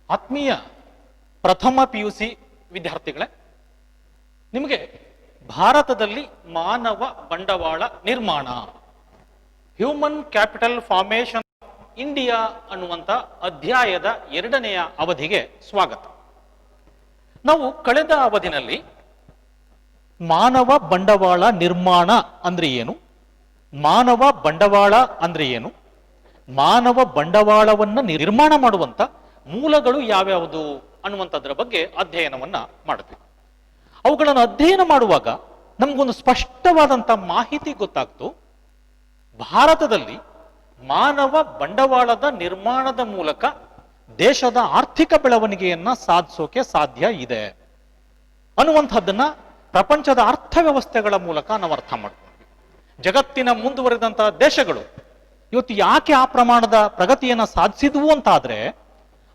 ಆತ್ಮೀಯ ಪ್ರಥಮ PUC ವಿದ್ಯಾರ್ಥಿಗಳೇ, ನಿಮಗೆ ಭಾರತದಲ್ಲಿ ಮಾನವ ಬಂಡವಾಳ ನಿರ್ಮಾಣ ಹ್ಯೂಮನ್ ಕ್ಯಾಪಿಟಲ್ ಫಾರ್ಮೇಷನ್ ಇಂಡಿಯಾ ಅನ್ನುವಂಥ ಅಧ್ಯಾಯದ 2ನೆಯ ಅವಧಿಗೆ ಸ್ವಾಗತ. ನಾವು ಕಳೆದ ಅವಧಿನಲ್ಲಿ ಮಾನವ ಬಂಡವಾಳ ನಿರ್ಮಾಣ ಅಂದ್ರೆ ಏನು, ಮಾನವ ಬಂಡವಾಳ ಅಂದ್ರೆ ಏನು, ಮಾನವ ಬಂಡವಾಳವನ್ನು ನಿರ್ಮಾಣ ಮಾಡುವಂತ ಮೂಲಗಳು ಯಾವ್ಯಾವುದು ಅನ್ನುವಂಥದ್ರ ಬಗ್ಗೆ ಅಧ್ಯಯನವನ್ನ ಮಾಡಿದ್ವಿ. ಅವುಗಳನ್ನು ಅಧ್ಯಯನ ಮಾಡುವಾಗ ನಮಗೊಂದು ಸ್ಪಷ್ಟವಾದಂಥ ಮಾಹಿತಿ ಗೊತ್ತಾಗ್ತು. ಭಾರತದಲ್ಲಿ ಮಾನವ ಬಂಡವಾಳದ ನಿರ್ಮಾಣದ ಮೂಲಕ ದೇಶದ ಆರ್ಥಿಕ ಬೆಳವಣಿಗೆಯನ್ನ ಸಾಧಿಸೋಕೆ ಸಾಧ್ಯ ಇದೆ ಅನ್ನುವಂಥದ್ದನ್ನ ಪ್ರಪಂಚದ ಅರ್ಥವ್ಯವಸ್ಥೆಗಳ ಮೂಲಕ ನಾವು ಅರ್ಥ ಮಾಡ್ಕೊಂಡ್ವಿ. ಜಗತ್ತಿನ ಮುಂದುವರೆದಂತಹ ದೇಶಗಳು ಇವತ್ತು ಯಾಕೆ ಆ ಪ್ರಮಾಣದ ಪ್ರಗತಿಯನ್ನ ಸಾಧಿಸಿದ್ವು ಅಂತಾದ್ರೆ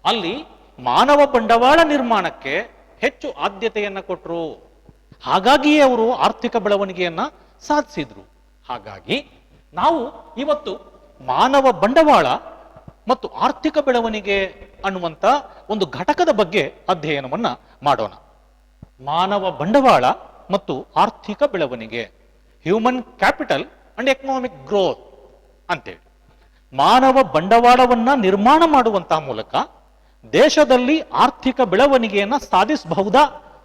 ಅಲ್ಲಿ ಮಾನವ ಬಂಡವಾಳ ನಿರ್ಮಾಣಕ್ಕೆ ಹೆಚ್ಚು ಆದ್ಯತೆಯನ್ನ ಕೊಟ್ಟರು. ಹಾಗಾಗಿಯೇ ಅವರು ಆರ್ಥಿಕ ಬೆಳವಣಿಗೆಯನ್ನ ಸಾಧಿಸಿದ್ರು. ಹಾಗಾಗಿ ನಾವು ಇವತ್ತು ಮಾನವ ಬಂಡವಾಳ ಮತ್ತು ಆರ್ಥಿಕ ಬೆಳವಣಿಗೆ ಅನ್ನುವಂಥ ಒಂದು ಘಟಕದ ಬಗ್ಗೆ ಅಧ್ಯಯನವನ್ನ ಮಾಡೋಣ. ಮಾನವ ಬಂಡವಾಳ ಮತ್ತು ಆರ್ಥಿಕ ಬೆಳವಣಿಗೆ, human capital and economic growth ಅಂತೇಳಿ ಮಾನವ ಬಂಡವಾಳವನ್ನ ನಿರ್ಮಾಣ ಮಾಡುವಂತಹ ಮೂಲಕ ದೇಶದಲ್ಲಿ ಆರ್ಥಿಕ ಬೆಳವಣಿಗೆಯನ್ನ ಸಾಧಿಸಬಹುದಾ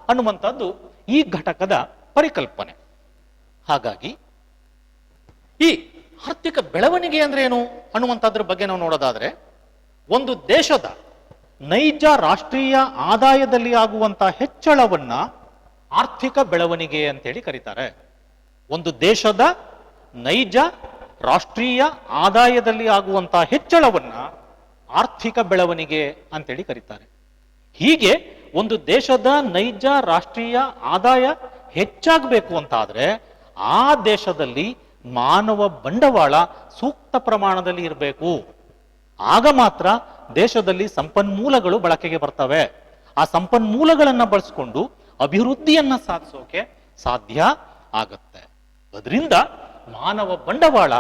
ಅನ್ನುವಂಥದ್ದು ಈ ಘಟಕದ ಪರಿಕಲ್ಪನೆ. ಹಾಗಾಗಿ ಈ ಆರ್ಥಿಕ ಬೆಳವಣಿಗೆ ಅಂದ್ರೆ ಏನು ಅನ್ನುವಂಥದ್ರ ಬಗ್ಗೆ ನಾವು ನೋಡೋದಾದ್ರೆ, ಒಂದು ದೇಶದ ನೈಜ ರಾಷ್ಟ್ರೀಯ ಆದಾಯದಲ್ಲಿ ಆಗುವಂತಹ ಹೆಚ್ಚಳವನ್ನ ಆರ್ಥಿಕ ಬೆಳವಣಿಗೆ ಅಂತೇಳಿ ಕರೀತಾರೆ. ಒಂದು ದೇಶದ ನೈಜ ರಾಷ್ಟ್ರೀಯ ಆದಾಯದಲ್ಲಿ ಆಗುವಂತಹ ಹೆಚ್ಚಳವನ್ನ ಆರ್ಥಿಕ ಬೆಳವಣಿಗೆ ಅಂತೇಳಿ ಕರೀತಾರೆ. ಹೀಗೆ ಒಂದು ದೇಶದ ನೈಜ ರಾಷ್ಟ್ರೀಯ ಆದಾಯ ಹೆಚ್ಚಾಗಬೇಕು ಅಂತಾದ್ರೆ ಆ ದೇಶದಲ್ಲಿ ಮಾನವ ಬಂಡವಾಳ ಸೂಕ್ತ ಪ್ರಮಾಣದಲ್ಲಿ ಇರಬೇಕು. ಆಗ ಮಾತ್ರ ದೇಶದಲ್ಲಿ ಸಂಪನ್ಮೂಲಗಳು ಬಳಕೆಗೆ ಬರ್ತವೆ. ಆ ಸಂಪನ್ಮೂಲಗಳನ್ನ ಬಳಸಿಕೊಂಡು ಅಭಿವೃದ್ಧಿಯನ್ನ ಸಾಧಿಸೋಕೆ ಸಾಧ್ಯ ಆಗತ್ತೆ. ಅದರಿಂದ ಮಾನವ ಬಂಡವಾಳ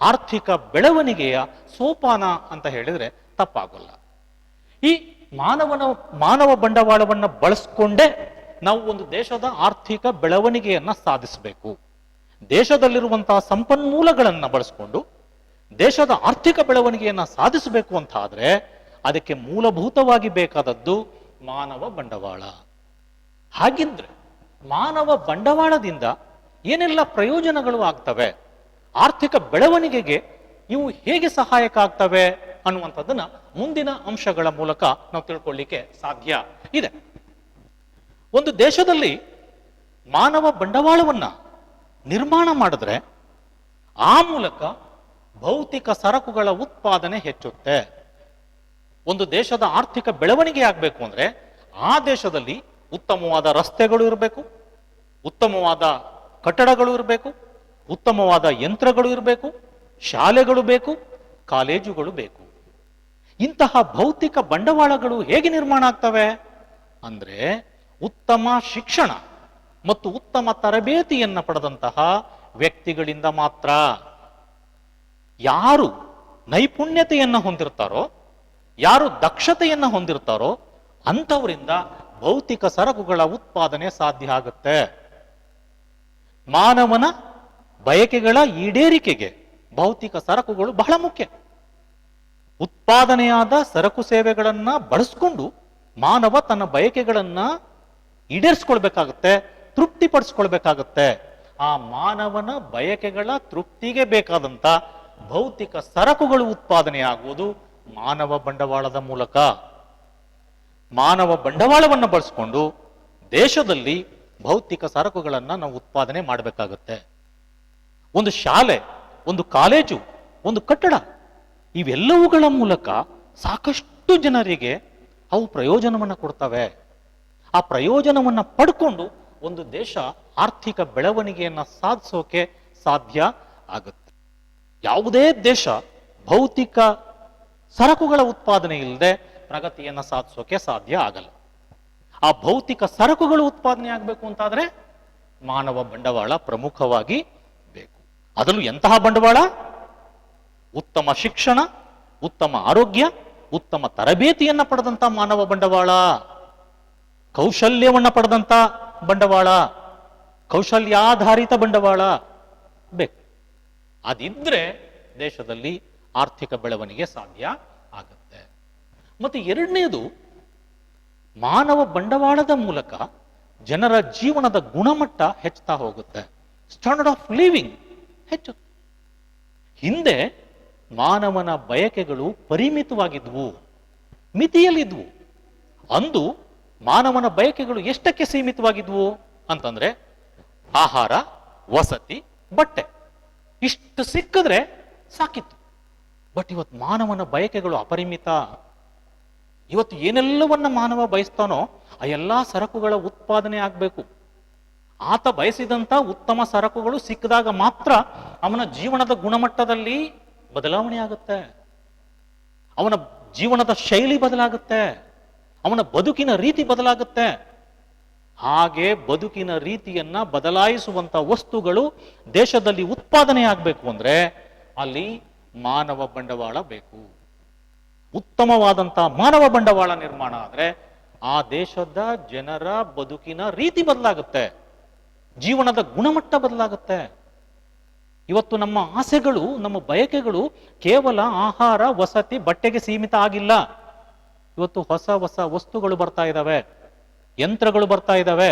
ಆರ್ಥಿಕ ಬೆಳವಣಿಗೆಯ ಸೋಪಾನ ಅಂತ ಹೇಳಿದ್ರೆ ತಪ್ಪಾಗಲ್ಲ. ಈ ಮಾನವ ಬಂಡವಾಳವನ್ನ ಬಳಸ್ಕೊಂಡೇ ನಾವು ಒಂದು ದೇಶದ ಆರ್ಥಿಕ ಬೆಳವಣಿಗೆಯನ್ನ ಸಾಧಿಸಬೇಕು. ದೇಶದಲ್ಲಿರುವಂತಹ ಸಂಪನ್ಮೂಲಗಳನ್ನ ಬಳಸ್ಕೊಂಡು ದೇಶದ ಆರ್ಥಿಕ ಬೆಳವಣಿಗೆಯನ್ನ ಸಾಧಿಸಬೇಕು ಅಂತ ಆದ್ರೆ ಅದಕ್ಕೆ ಮೂಲಭೂತವಾಗಿ ಬೇಕಾದದ್ದು ಮಾನವ ಬಂಡವಾಳ. ಹಾಗಿದ್ರೆ ಮಾನವ ಬಂಡವಾಳದಿಂದ ಏನೆಲ್ಲ ಪ್ರಯೋಜನಗಳು ಆಗ್ತವೆ, ಆರ್ಥಿಕ ಬೆಳವಣಿಗೆಗೆ ಇವು ಹೇಗೆ ಸಹಾಯಕ ಆಗ್ತವೆ ಅನ್ನುವಂಥದ್ದನ್ನ ಮುಂದಿನ ಅಂಶಗಳ ಮೂಲಕ ನಾವು ತಿಳ್ಕೊಳ್ಳಿಕ್ಕೆ ಸಾಧ್ಯ ಇದೆ. ಒಂದು ದೇಶದಲ್ಲಿ ಮಾನವ ಬಂಡವಾಳವನ್ನ ನಿರ್ಮಾಣ ಮಾಡಿದ್ರೆ ಆ ಮೂಲಕ ಭೌತಿಕ ಸರಕುಗಳ ಉತ್ಪಾದನೆ ಹೆಚ್ಚುತ್ತೆ. ಒಂದು ದೇಶದ ಆರ್ಥಿಕ ಬೆಳವಣಿಗೆ ಆಗಬೇಕು ಅಂದ್ರೆ ಆ ದೇಶದಲ್ಲಿ ಉತ್ತಮವಾದ ರಸ್ತೆಗಳು ಇರಬೇಕು, ಉತ್ತಮವಾದ ಕಟ್ಟಡಗಳು ಇರಬೇಕು, ಉತ್ತಮವಾದ ಯಂತ್ರಗಳು ಇರಬೇಕು, ಶಾಲೆಗಳು ಬೇಕು, ಕಾಲೇಜುಗಳು ಬೇಕು. ಇಂತಹ ಭೌತಿಕ ಬಂಡವಾಳಗಳು ಹೇಗೆ ನಿರ್ಮಾಣ ಆಗ್ತವೆ ಅಂದ್ರೆ ಉತ್ತಮ ಶಿಕ್ಷಣ ಮತ್ತು ಉತ್ತಮ ತರಬೇತಿಯನ್ನ ಪಡೆದಂತಹ ವ್ಯಕ್ತಿಗಳಿಂದ ಮಾತ್ರ. ಯಾರು ನೈಪುಣ್ಯತೆಯನ್ನ ಹೊಂದಿರ್ತಾರೋ, ಯಾರು ದಕ್ಷತೆಯನ್ನ ಹೊಂದಿರ್ತಾರೋ ಅಂಥವರಿಂದ ಭೌತಿಕ ಸರಕುಗಳ ಉತ್ಪಾದನೆ ಸಾಧ್ಯ ಆಗುತ್ತೆ. ಮಾನವನ ಬಯಕೆಗಳ ಈಡೇರಿಕೆಗೆ ಭೌತಿಕ ಸರಕುಗಳು ಬಹಳ ಮುಖ್ಯ. ಉತ್ಪಾದನೆಯಾದ ಸರಕು ಸೇವೆಗಳನ್ನ ಬಳಸ್ಕೊಂಡು ಮಾನವ ತನ್ನ ಬಯಕೆಗಳನ್ನ ಈಡೇರಿಸ್ಕೊಳ್ಬೇಕಾಗತ್ತೆ, ತೃಪ್ತಿಪಡಿಸ್ಕೊಳ್ಬೇಕಾಗತ್ತೆ. ಆ ಮಾನವನ ಬಯಕೆಗಳ ತೃಪ್ತಿಗೆ ಬೇಕಾದಂತ ಭೌತಿಕ ಸರಕುಗಳು ಉತ್ಪಾದನೆ ಆಗುವುದು ಮಾನವ ಬಂಡವಾಳದ ಮೂಲಕ. ಮಾನವ ಬಂಡವಾಳವನ್ನು ಬಳಸ್ಕೊಂಡು ದೇಶದಲ್ಲಿ ಭೌತಿಕ ಸರಕುಗಳನ್ನ ನಾವು ಉತ್ಪಾದನೆ ಮಾಡಬೇಕಾಗತ್ತೆ. ಒಂದು ಶಾಲೆ, ಒಂದು ಕಾಲೇಜು, ಒಂದು ಕಟ್ಟಡ, ಇವೆಲ್ಲವುಗಳ ಮೂಲಕ ಸಾಕಷ್ಟು ಜನರಿಗೆ ಅವು ಪ್ರಯೋಜನವನ್ನ ಕೊಡ್ತವೆ. ಆ ಪ್ರಯೋಜನವನ್ನ ಪಡ್ಕೊಂಡು ಒಂದು ದೇಶ ಆರ್ಥಿಕ ಬೆಳವಣಿಗೆಯನ್ನ ಸಾಧಿಸೋಕೆ ಸಾಧ್ಯ ಆಗುತ್ತೆ. ಯಾವುದೇ ದೇಶ ಭೌತಿಕ ಸರಕುಗಳ ಉತ್ಪಾದನೆ ಇಲ್ಲದೆ ಪ್ರಗತಿಯನ್ನ ಸಾಧಿಸೋಕೆ ಸಾಧ್ಯ ಆಗಲ್ಲ. ಆ ಭೌತಿಕ ಸರಕುಗಳು ಉತ್ಪಾದನೆ ಆಗಬೇಕು ಅಂತಾದ್ರೆ ಮಾನವ ಬಂಡವಾಳ ಪ್ರಮುಖವಾಗಿ ಬೇಕು. ಅದರಲ್ಲೂ ಎಂತಹ ಬಂಡವಾಳ? ಉತ್ತಮ ಶಿಕ್ಷಣ, ಉತ್ತಮ ಆರೋಗ್ಯ, ಉತ್ತಮ ತರಬೇತಿಯನ್ನ ಪಡೆದಂತ ಮಾನವ ಬಂಡವಾಳ, ಕೌಶಲ್ಯವನ್ನ ಪಡೆದಂತ ಬಂಡವಾಳ, ಕೌಶಲ್ಯಾಧಾರಿತ ಬಂಡವಾಳ ಬೇಕು. ಅದಿದ್ರೆ ದೇಶದಲ್ಲಿ ಆರ್ಥಿಕ ಬೆಳವಣಿಗೆ ಸಾಧ್ಯ ಆಗುತ್ತೆ. ಮತ್ತೆ ಎರಡನೇದು, ಮಾನವ ಬಂಡವಾಳದ ಮೂಲಕ ಜನರ ಜೀವನದ ಗುಣಮಟ್ಟ ಹೆಚ್ಚುತ್ತಾ ಹೋಗುತ್ತೆ. ಸ್ಟ್ಯಾಂಡರ್ಡ್ ಆಫ್ ಲಿವಿಂಗ್ ಹೆಚ್ಚುತ್ತೆ. ಹಿಂದೆ ಮಾನವನ ಬಯಕೆಗಳು ಪರಿಮಿತವಾಗಿದ್ವು, ಮಿತಿಯಲ್ಲಿದ್ವು. ಅಂದು ಮಾನವನ ಬಯಕೆಗಳು ಎಷ್ಟಕ್ಕೆ ಸೀಮಿತವಾಗಿದ್ವು ಅಂತಂದ್ರೆ ಆಹಾರ, ವಸತಿ, ಬಟ್ಟೆ ಇಷ್ಟು ಸಿಕ್ಕಿದ್ರೆ ಸಾಕಿತ್ತು. ಬಟ್ ಇವತ್ತು ಮಾನವನ ಬಯಕೆಗಳು ಅಪರಿಮಿತ. ಇವತ್ತು ಏನೆಲ್ಲವನ್ನ ಮಾನವ ಬಯಸ್ತಾನೋ ಆ ಎಲ್ಲಾ ಸರಕುಗಳ ಉತ್ಪಾದನೆ ಆಗಬೇಕು. ಆತ ಬಯಸಿದಂತ ಉತ್ತಮ ಸರಕುಗಳು ಸಿಕ್ಕಿದಾಗ ಮಾತ್ರ ಅವನ ಜೀವನದ ಗುಣಮಟ್ಟದಲ್ಲಿ ಬದಲಾವಣೆ ಆಗುತ್ತೆ, ಅವನ ಜೀವನದ ಶೈಲಿ ಬದಲಾಗುತ್ತೆ, ಅವನ ಬದುಕಿನ ರೀತಿ ಬದಲಾಗುತ್ತೆ. ಹಾಗೆ ಬದುಕಿನ ರೀತಿಯನ್ನ ಬದಲಾಯಿಸುವಂತ ವಸ್ತುಗಳು ದೇಶದಲ್ಲಿ ಉತ್ಪಾದನೆ ಆಗಬೇಕು ಅಂದ್ರೆ ಅಲ್ಲಿ ಮಾನವ ಬಂಡವಾಳ ಬೇಕು. ಉತ್ತಮವಾದಂತ ಮಾನವ ಬಂಡವಾಳ ನಿರ್ಮಾಣ ಆದ್ರೆ ಆ ದೇಶದ ಜನರ ಬದುಕಿನ ರೀತಿ ಬದಲಾಗುತ್ತೆ, ಜೀವನದ ಗುಣಮಟ್ಟ ಬದಲಾಗುತ್ತೆ. ಇವತ್ತು ನಮ್ಮ ಆಸೆಗಳು, ನಮ್ಮ ಬಯಕೆಗಳು ಕೇವಲ ಆಹಾರ, ವಸತಿ, ಬಟ್ಟೆಗೆ ಸೀಮಿತ ಆಗಿಲ್ಲ. ಇವತ್ತು ಹೊಸ ಹೊಸ ವಸ್ತುಗಳು ಬರ್ತಾ ಇದ್ದಾವೆ, ಯಂತ್ರಗಳು ಬರ್ತಾ ಇದ್ದಾವೆ.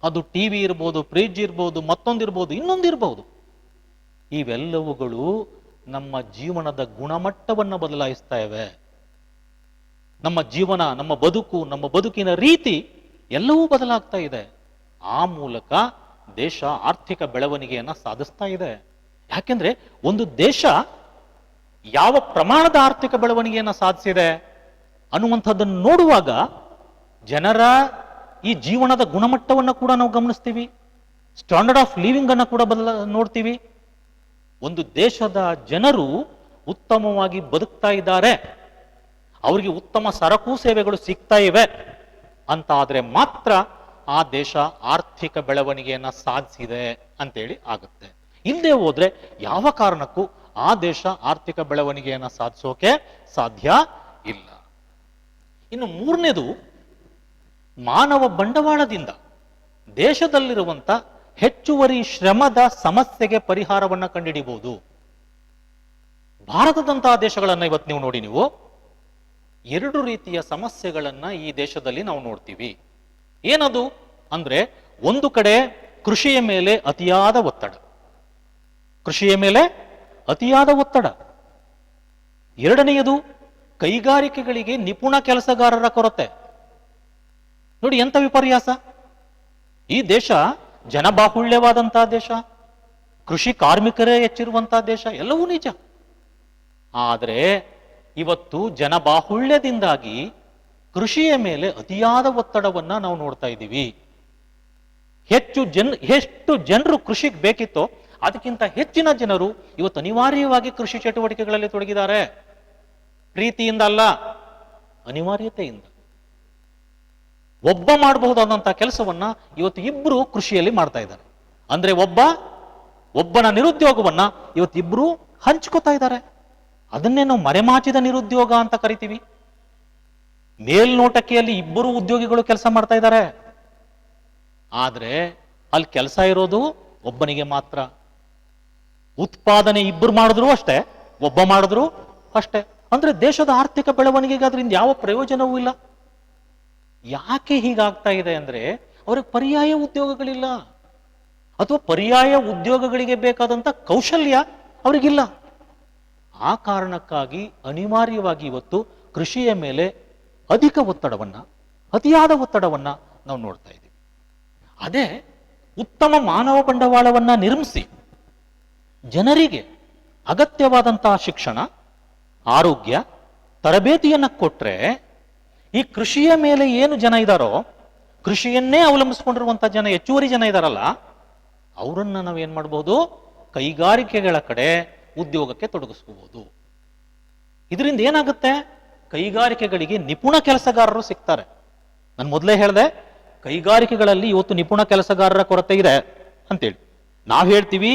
ಅದು ಟಿವಿ ಇರ್ಬೋದು, ಫ್ರಿಡ್ಜ್ ಇರ್ಬೋದು, ಮತ್ತೊಂದಿರ್ಬೋದು, ಇನ್ನೊಂದಿರ್ಬೋದು. ಇವೆಲ್ಲವುಗಳು ನಮ್ಮ ಜೀವನದ ಗುಣಮಟ್ಟವನ್ನು ಬದಲಾಯಿಸ್ತಾ ಇವೆ. ನಮ್ಮ ಜೀವನ, ನಮ್ಮ ಬದುಕು, ನಮ್ಮ ಬದುಕಿನ ರೀತಿ ಎಲ್ಲವೂ ಬದಲಾಗ್ತಾ ಇದೆ. ಆ ಮೂಲಕ ದೇಶ ಆರ್ಥಿಕ ಬೆಳವಣಿಗೆಯನ್ನ ಸಾಧಿಸ್ತಾ ಇದೆ. ಯಾಕೆಂದ್ರೆ ಒಂದು ದೇಶ ಯಾವ ಪ್ರಮಾಣದ ಆರ್ಥಿಕ ಬೆಳವಣಿಗೆಯನ್ನ ಸಾಧಿಸಿದೆ ಅನ್ನುವಂಥದ್ದನ್ನು ನೋಡುವಾಗ ಜನರ ಈ ಜೀವನದ ಗುಣಮಟ್ಟವನ್ನು ಕೂಡ ನಾವು ಗಮನಿಸ್ತೀವಿ, ಸ್ಟ್ಯಾಂಡರ್ಡ್ ಆಫ್ ಲಿವಿಂಗ್ ಅನ್ನು ಕೂಡ ನೋಡ್ತೀವಿ. ಒಂದು ದೇಶದ ಜನರು ಉತ್ತಮವಾಗಿ ಬದುಕ್ತಾ ಇದ್ದಾರೆ, ಅವರಿಗೆ ಉತ್ತಮ ಸರಕು ಸೇವೆಗಳು ಸಿಗ್ತಾ ಇವೆ ಅಂತ ಆದ್ರೆ ಮಾತ್ರ ಆ ದೇಶ ಆರ್ಥಿಕ ಬೆಳವಣಿಗೆಯನ್ನ ಸಾಧಿಸಿದೆ ಅಂತೇಳಿ ಆಗುತ್ತೆ. ಇಲ್ಲದೆ ಹೋದ್ರೆ ಯಾವ ಕಾರಣಕ್ಕೂ ಆ ದೇಶ ಆರ್ಥಿಕ ಬೆಳವಣಿಗೆಯನ್ನ ಸಾಧಿಸೋಕೆ ಸಾಧ್ಯ ಇಲ್ಲ. ಇನ್ನು ಮೂರನೇದು, ಮಾನವ ಬಂಡವಾಳದಿಂದ ದೇಶದಲ್ಲಿರುವಂತ ಹೆಚ್ಚುವರಿ ಶ್ರಮದ ಸಮಸ್ಯೆಗೆ ಪರಿಹಾರವನ್ನ ಕಂಡುಹಿಡಿಯಬಹುದು. ಭಾರತದಂತಹ ದೇಶಗಳನ್ನ ಇವತ್ತು ನೀವು ನೋಡಿ, ನೀವು ಎರಡು ರೀತಿಯ ಸಮಸ್ಯೆಗಳನ್ನ ಈ ದೇಶದಲ್ಲಿ ನಾವು ನೋಡ್ತೀವಿ. ಏನದು ಅಂದ್ರೆ, ಒಂದು ಕಡೆ ಕೃಷಿಯ ಮೇಲೆ ಅತಿಯಾದ ಒತ್ತಡ, ಕೃಷಿಯ ಮೇಲೆ ಅತಿಯಾದ ಒತ್ತಡ. ಎರಡನೆಯದು, ಕೈಗಾರಿಕೆಗಳಿಗೆ ನಿಪುಣ ಕೆಲಸಗಾರರ ಕೊರತೆ. ನೋಡಿ ಎಂತ ವಿಪರ್ಯಾಸ. ಈ ದೇಶ ಜನಬಾಹುಳ್ಯವಾದಂತಹ ದೇಶ, ಕೃಷಿ ಕಾರ್ಮಿಕರೇ ಹೆಚ್ಚಿರುವಂತಹ ದೇಶ, ಎಲ್ಲವೂ ನಿಜ. ಆದರೆ ಇವತ್ತು ಜನಬಾಹುಳ್ಯದಿಂದಾಗಿ ಕೃಷಿಯ ಮೇಲೆ ಅತಿಯಾದ ಒತ್ತಡವನ್ನ ನಾವು ನೋಡ್ತಾ ಇದ್ದೀವಿ. ಎಷ್ಟು ಜನರು ಕೃಷಿಗೆ ಬೇಕಿತ್ತೋ ಅದಕ್ಕಿಂತ ಹೆಚ್ಚಿನ ಜನರು ಇವತ್ತು ಅನಿವಾರ್ಯವಾಗಿ ಕೃಷಿ ಚಟುವಟಿಕೆಗಳಲ್ಲಿ ತೊಡಗಿದ್ದಾರೆ. ಪ್ರೀತಿಯಿಂದ ಅಲ್ಲ, ಅನಿವಾರ್ಯತೆಯಿಂದ. ಒಬ್ಬ ಮಾಡಬಹುದಾದಂತಹ ಕೆಲಸವನ್ನ ಇವತ್ತು ಇಬ್ರು ಕೃಷಿಯಲ್ಲಿ ಮಾಡ್ತಾ ಇದ್ದಾರೆ. ಅಂದ್ರೆ ಒಬ್ಬನ ನಿರುದ್ಯೋಗವನ್ನ ಇವತ್ತು ಇಬ್ರು ಹಂಚ್ಕೋತಾ ಇದ್ದಾರೆ. ಅದನ್ನೇ ನಾವು ಮರೆಮಾಚಿದ ನಿರುದ್ಯೋಗ ಅಂತ ಕರಿತೀವಿ. ಮೇಲ್ನೋಟಕ್ಕೆ ಅಲ್ಲಿ ಇಬ್ಬರು ಉದ್ಯೋಗಿಗಳು ಕೆಲಸ ಮಾಡ್ತಾ ಇದ್ದಾರೆ, ಆದ್ರೆ ಅಲ್ಲಿ ಕೆಲಸ ಇರೋದು ಒಬ್ಬನಿಗೆ ಮಾತ್ರ. ಉತ್ಪಾದನೆ ಇಬ್ಬರು ಮಾಡಿದ್ರು ಅಷ್ಟೇ, ಒಬ್ಬ ಮಾಡಿದ್ರು ಅಷ್ಟೇ. ಅಂದ್ರೆ ದೇಶದ ಆರ್ಥಿಕ ಬೆಳವಣಿಗೆಗೆ ಅದರಿಂದ ಯಾವ ಪ್ರಯೋಜನವೂ ಇಲ್ಲ. ಯಾಕೆ ಹೀಗಾಗ್ತಾ ಇದೆ ಅಂದ್ರೆ ಅವ್ರಿಗೆ ಪರ್ಯಾಯ ಉದ್ಯೋಗಗಳಿಲ್ಲ, ಅಥವಾ ಪರ್ಯಾಯ ಉದ್ಯೋಗಗಳಿಗೆ ಬೇಕಾದಂತ ಕೌಶಲ್ಯ ಅವರಿಗಿಲ್ಲ. ಆ ಕಾರಣಕ್ಕಾಗಿ ಅನಿವಾರ್ಯವಾಗಿ ಇವತ್ತು ಕೃಷಿಯ ಮೇಲೆ ಅಧಿಕ ಒತ್ತಡವನ್ನ, ಅತಿಯಾದ ಒತ್ತಡವನ್ನ ನಾವು ನೋಡ್ತಾ ಇದ್ದೀವಿ. ಅದೇ ಉತ್ತಮ ಮಾನವ ಬಂಡವಾಳವನ್ನ ನಿರ್ಮಿಸಿ ಜನರಿಗೆ ಅಗತ್ಯವಾದಂತಹ ಶಿಕ್ಷಣ, ಆರೋಗ್ಯ, ತರಬೇತಿಯನ್ನ ಕೊಟ್ರೆ ಈ ಕೃಷಿಯ ಮೇಲೆ ಏನು ಜನ ಇದ್ದಾರೋ, ಕೃಷಿಯನ್ನೇ ಅವಲಂಬಿಸಿಕೊಂಡಿರುವಂತಹ ಜನ, ಹೆಚ್ಚುವರಿ ಜನ ಇದಾರಲ್ಲ, ಅವರನ್ನ ನಾವೇನ್ ಮಾಡಬಹುದು, ಕೈಗಾರಿಕೆಗಳ ಕಡೆ ಉದ್ಯೋಗಕ್ಕೆ ತೊಡಗಿಸ್ಕೋಬಹುದು. ಇದರಿಂದ ಏನಾಗುತ್ತೆ, ಕೈಗಾರಿಕೆಗಳಿಗೆ ನಿಪುಣ ಕೆಲಸಗಾರರು ಸಿಗ್ತಾರೆ. ನಾನು ಮೊದಲೇ ಹೇಳಿದೆ, ಕೈಗಾರಿಕೆಗಳಲ್ಲಿ ಇವತ್ತು ನಿಪುಣ ಕೆಲಸಗಾರರ ಕೊರತೆ ಇದೆ ಅಂತೇಳಿ. ನಾವು ಹೇಳ್ತೀವಿ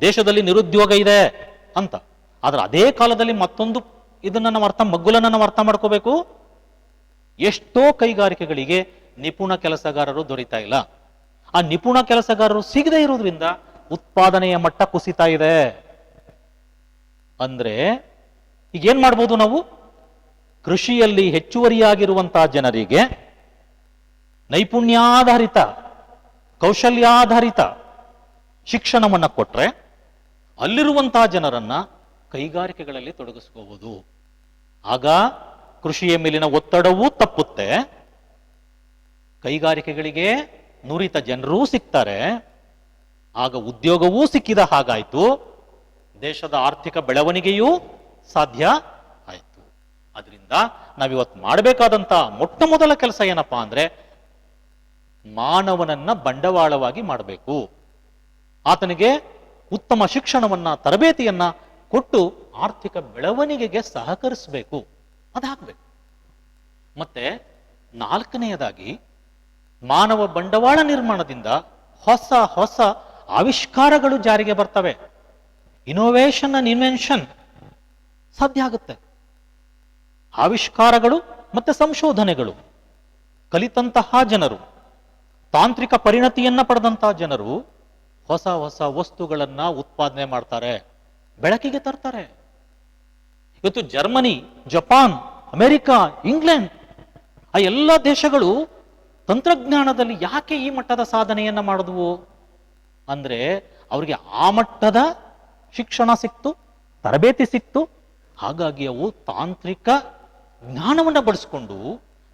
ದೇಶದಲ್ಲಿ ನಿರುದ್ಯೋಗ ಇದೆ ಅಂತ. ಆದ್ರೆ ಅದೇ ಕಾಲದಲ್ಲಿ ಮತ್ತೊಂದು ಇದನ್ನ ನಾವು ಮಗ್ಗುಲನ್ನ ನಾವು ಅರ್ಥ ಮಾಡ್ಕೋಬೇಕು. ಎಷ್ಟೋ ಕೈಗಾರಿಕೆಗಳಿಗೆ ನಿಪುಣ ಕೆಲಸಗಾರರು ದೊರೀತಾ ಇಲ್ಲ. ಆ ನಿಪುಣ ಕೆಲಸಗಾರರು ಸಿಗದೇ ಇರೋದ್ರಿಂದ ಉತ್ಪಾದನೆಯ ಮಟ್ಟ ಕುಸಿತಾ ಇದೆ. ಅಂದ್ರೆ ಈಗ ಏನ್ ಮಾಡ್ಬೋದು ನಾವು? ಕೃಷಿಯಲ್ಲಿ ಹೆಚ್ಚುವರಿಯಾಗಿರುವಂತಹ ಜನರಿಗೆ ನೈಪುಣ್ಯಾಧಾರಿತ, ಕೌಶಲ್ಯಾಧಾರಿತ ಶಿಕ್ಷಣವನ್ನ ಕೊಟ್ರೆ ಅಲ್ಲಿರುವಂತಹ ಜನರನ್ನ ಕೈಗಾರಿಕೆಗಳಲ್ಲಿ ತೊಡಗಿಸ್ಕೋಬಹುದು. ಆಗ ಕೃಷಿಯ ಮೇಲಿನ ಒತ್ತಡವೂ ತಪ್ಪುತ್ತೆ, ಕೈಗಾರಿಕೆಗಳಿಗೆ ನುರಿತ ಜನರೂ ಸಿಗ್ತಾರೆ, ಆಗ ಉದ್ಯೋಗವೂ ಸಿಕ್ಕಿದ ಹಾಗಾಯ್ತು, ದೇಶದ ಆರ್ಥಿಕ ಬೆಳವಣಿಗೆಯೂ ಸಾಧ್ಯ ಆಯ್ತು. ಅದರಿಂದ ನಾವಿವತ್ತು ಮಾಡಬೇಕಾದಂತ ಮೊಟ್ಟ ಮೊದಲ ಕೆಲಸ ಏನಪ್ಪಾ ಅಂದ್ರೆ ಮಾನವನನ್ನ ಬಂಡವಾಳವಾಗಿ ಮಾಡಬೇಕು. ಆತನಿಗೆ ಉತ್ತಮ ಶಿಕ್ಷಣವನ್ನ, ತರಬೇತಿಯನ್ನ ಕೊಟ್ಟು ಆರ್ಥಿಕ ಬೆಳವಣಿಗೆಗೆ ಸಹಕರಿಸಬೇಕು. ಅದಾಗಬೇಕು. ಮತ್ತೆ ನಾಲ್ಕನೆಯದಾಗಿ, ಮಾನವ ಬಂಡವಾಳ ನಿರ್ಮಾಣದಿಂದ ಹೊಸ ಹೊಸ ಆವಿಷ್ಕಾರಗಳು ಜಾರಿಗೆ ಬರ್ತವೆ. ಇನೋವೇಷನ್ ಅಂಡ್ ಇನ್ವೆನ್ಷನ್ ಸಾಧ್ಯ ಆಗುತ್ತೆ. ಆವಿಷ್ಕಾರಗಳು ಮತ್ತೆ ಸಂಶೋಧನೆಗಳು ಕಲಿತಂತಹ ಜನರು, ತಾಂತ್ರಿಕ ಪರಿಣತಿಯನ್ನ ಪಡೆದಂತಹ ಜನರು ಹೊಸ ಹೊಸ ವಸ್ತುಗಳನ್ನ ಉತ್ಪಾದನೆ ಮಾಡ್ತಾರೆ, ಬೆಳಕಿಗೆ ತರ್ತಾರೆ. ಇವತ್ತು ಜರ್ಮನಿ, ಜಪಾನ್, ಅಮೆರಿಕ, ಇಂಗ್ಲೆಂಡ್ ಆ ಎಲ್ಲ ದೇಶಗಳು ತಂತ್ರಜ್ಞಾನದಲ್ಲಿ ಯಾಕೆ ಈ ಮಟ್ಟದ ಸಾಧನೆಯನ್ನ ಮಾಡಿದ್ವು ಅಂದ್ರೆ ಅವರಿಗೆ ಆ ಮಟ್ಟದ ಶಿಕ್ಷಣ ಸಿಕ್ತು, ತರಬೇತಿ ಸಿಕ್ತು. ಹಾಗಾಗಿ ಅವು ತಾಂತ್ರಿಕ ಜ್ಞಾನವನ್ನ ಬಳಸ್ಕೊಂಡು,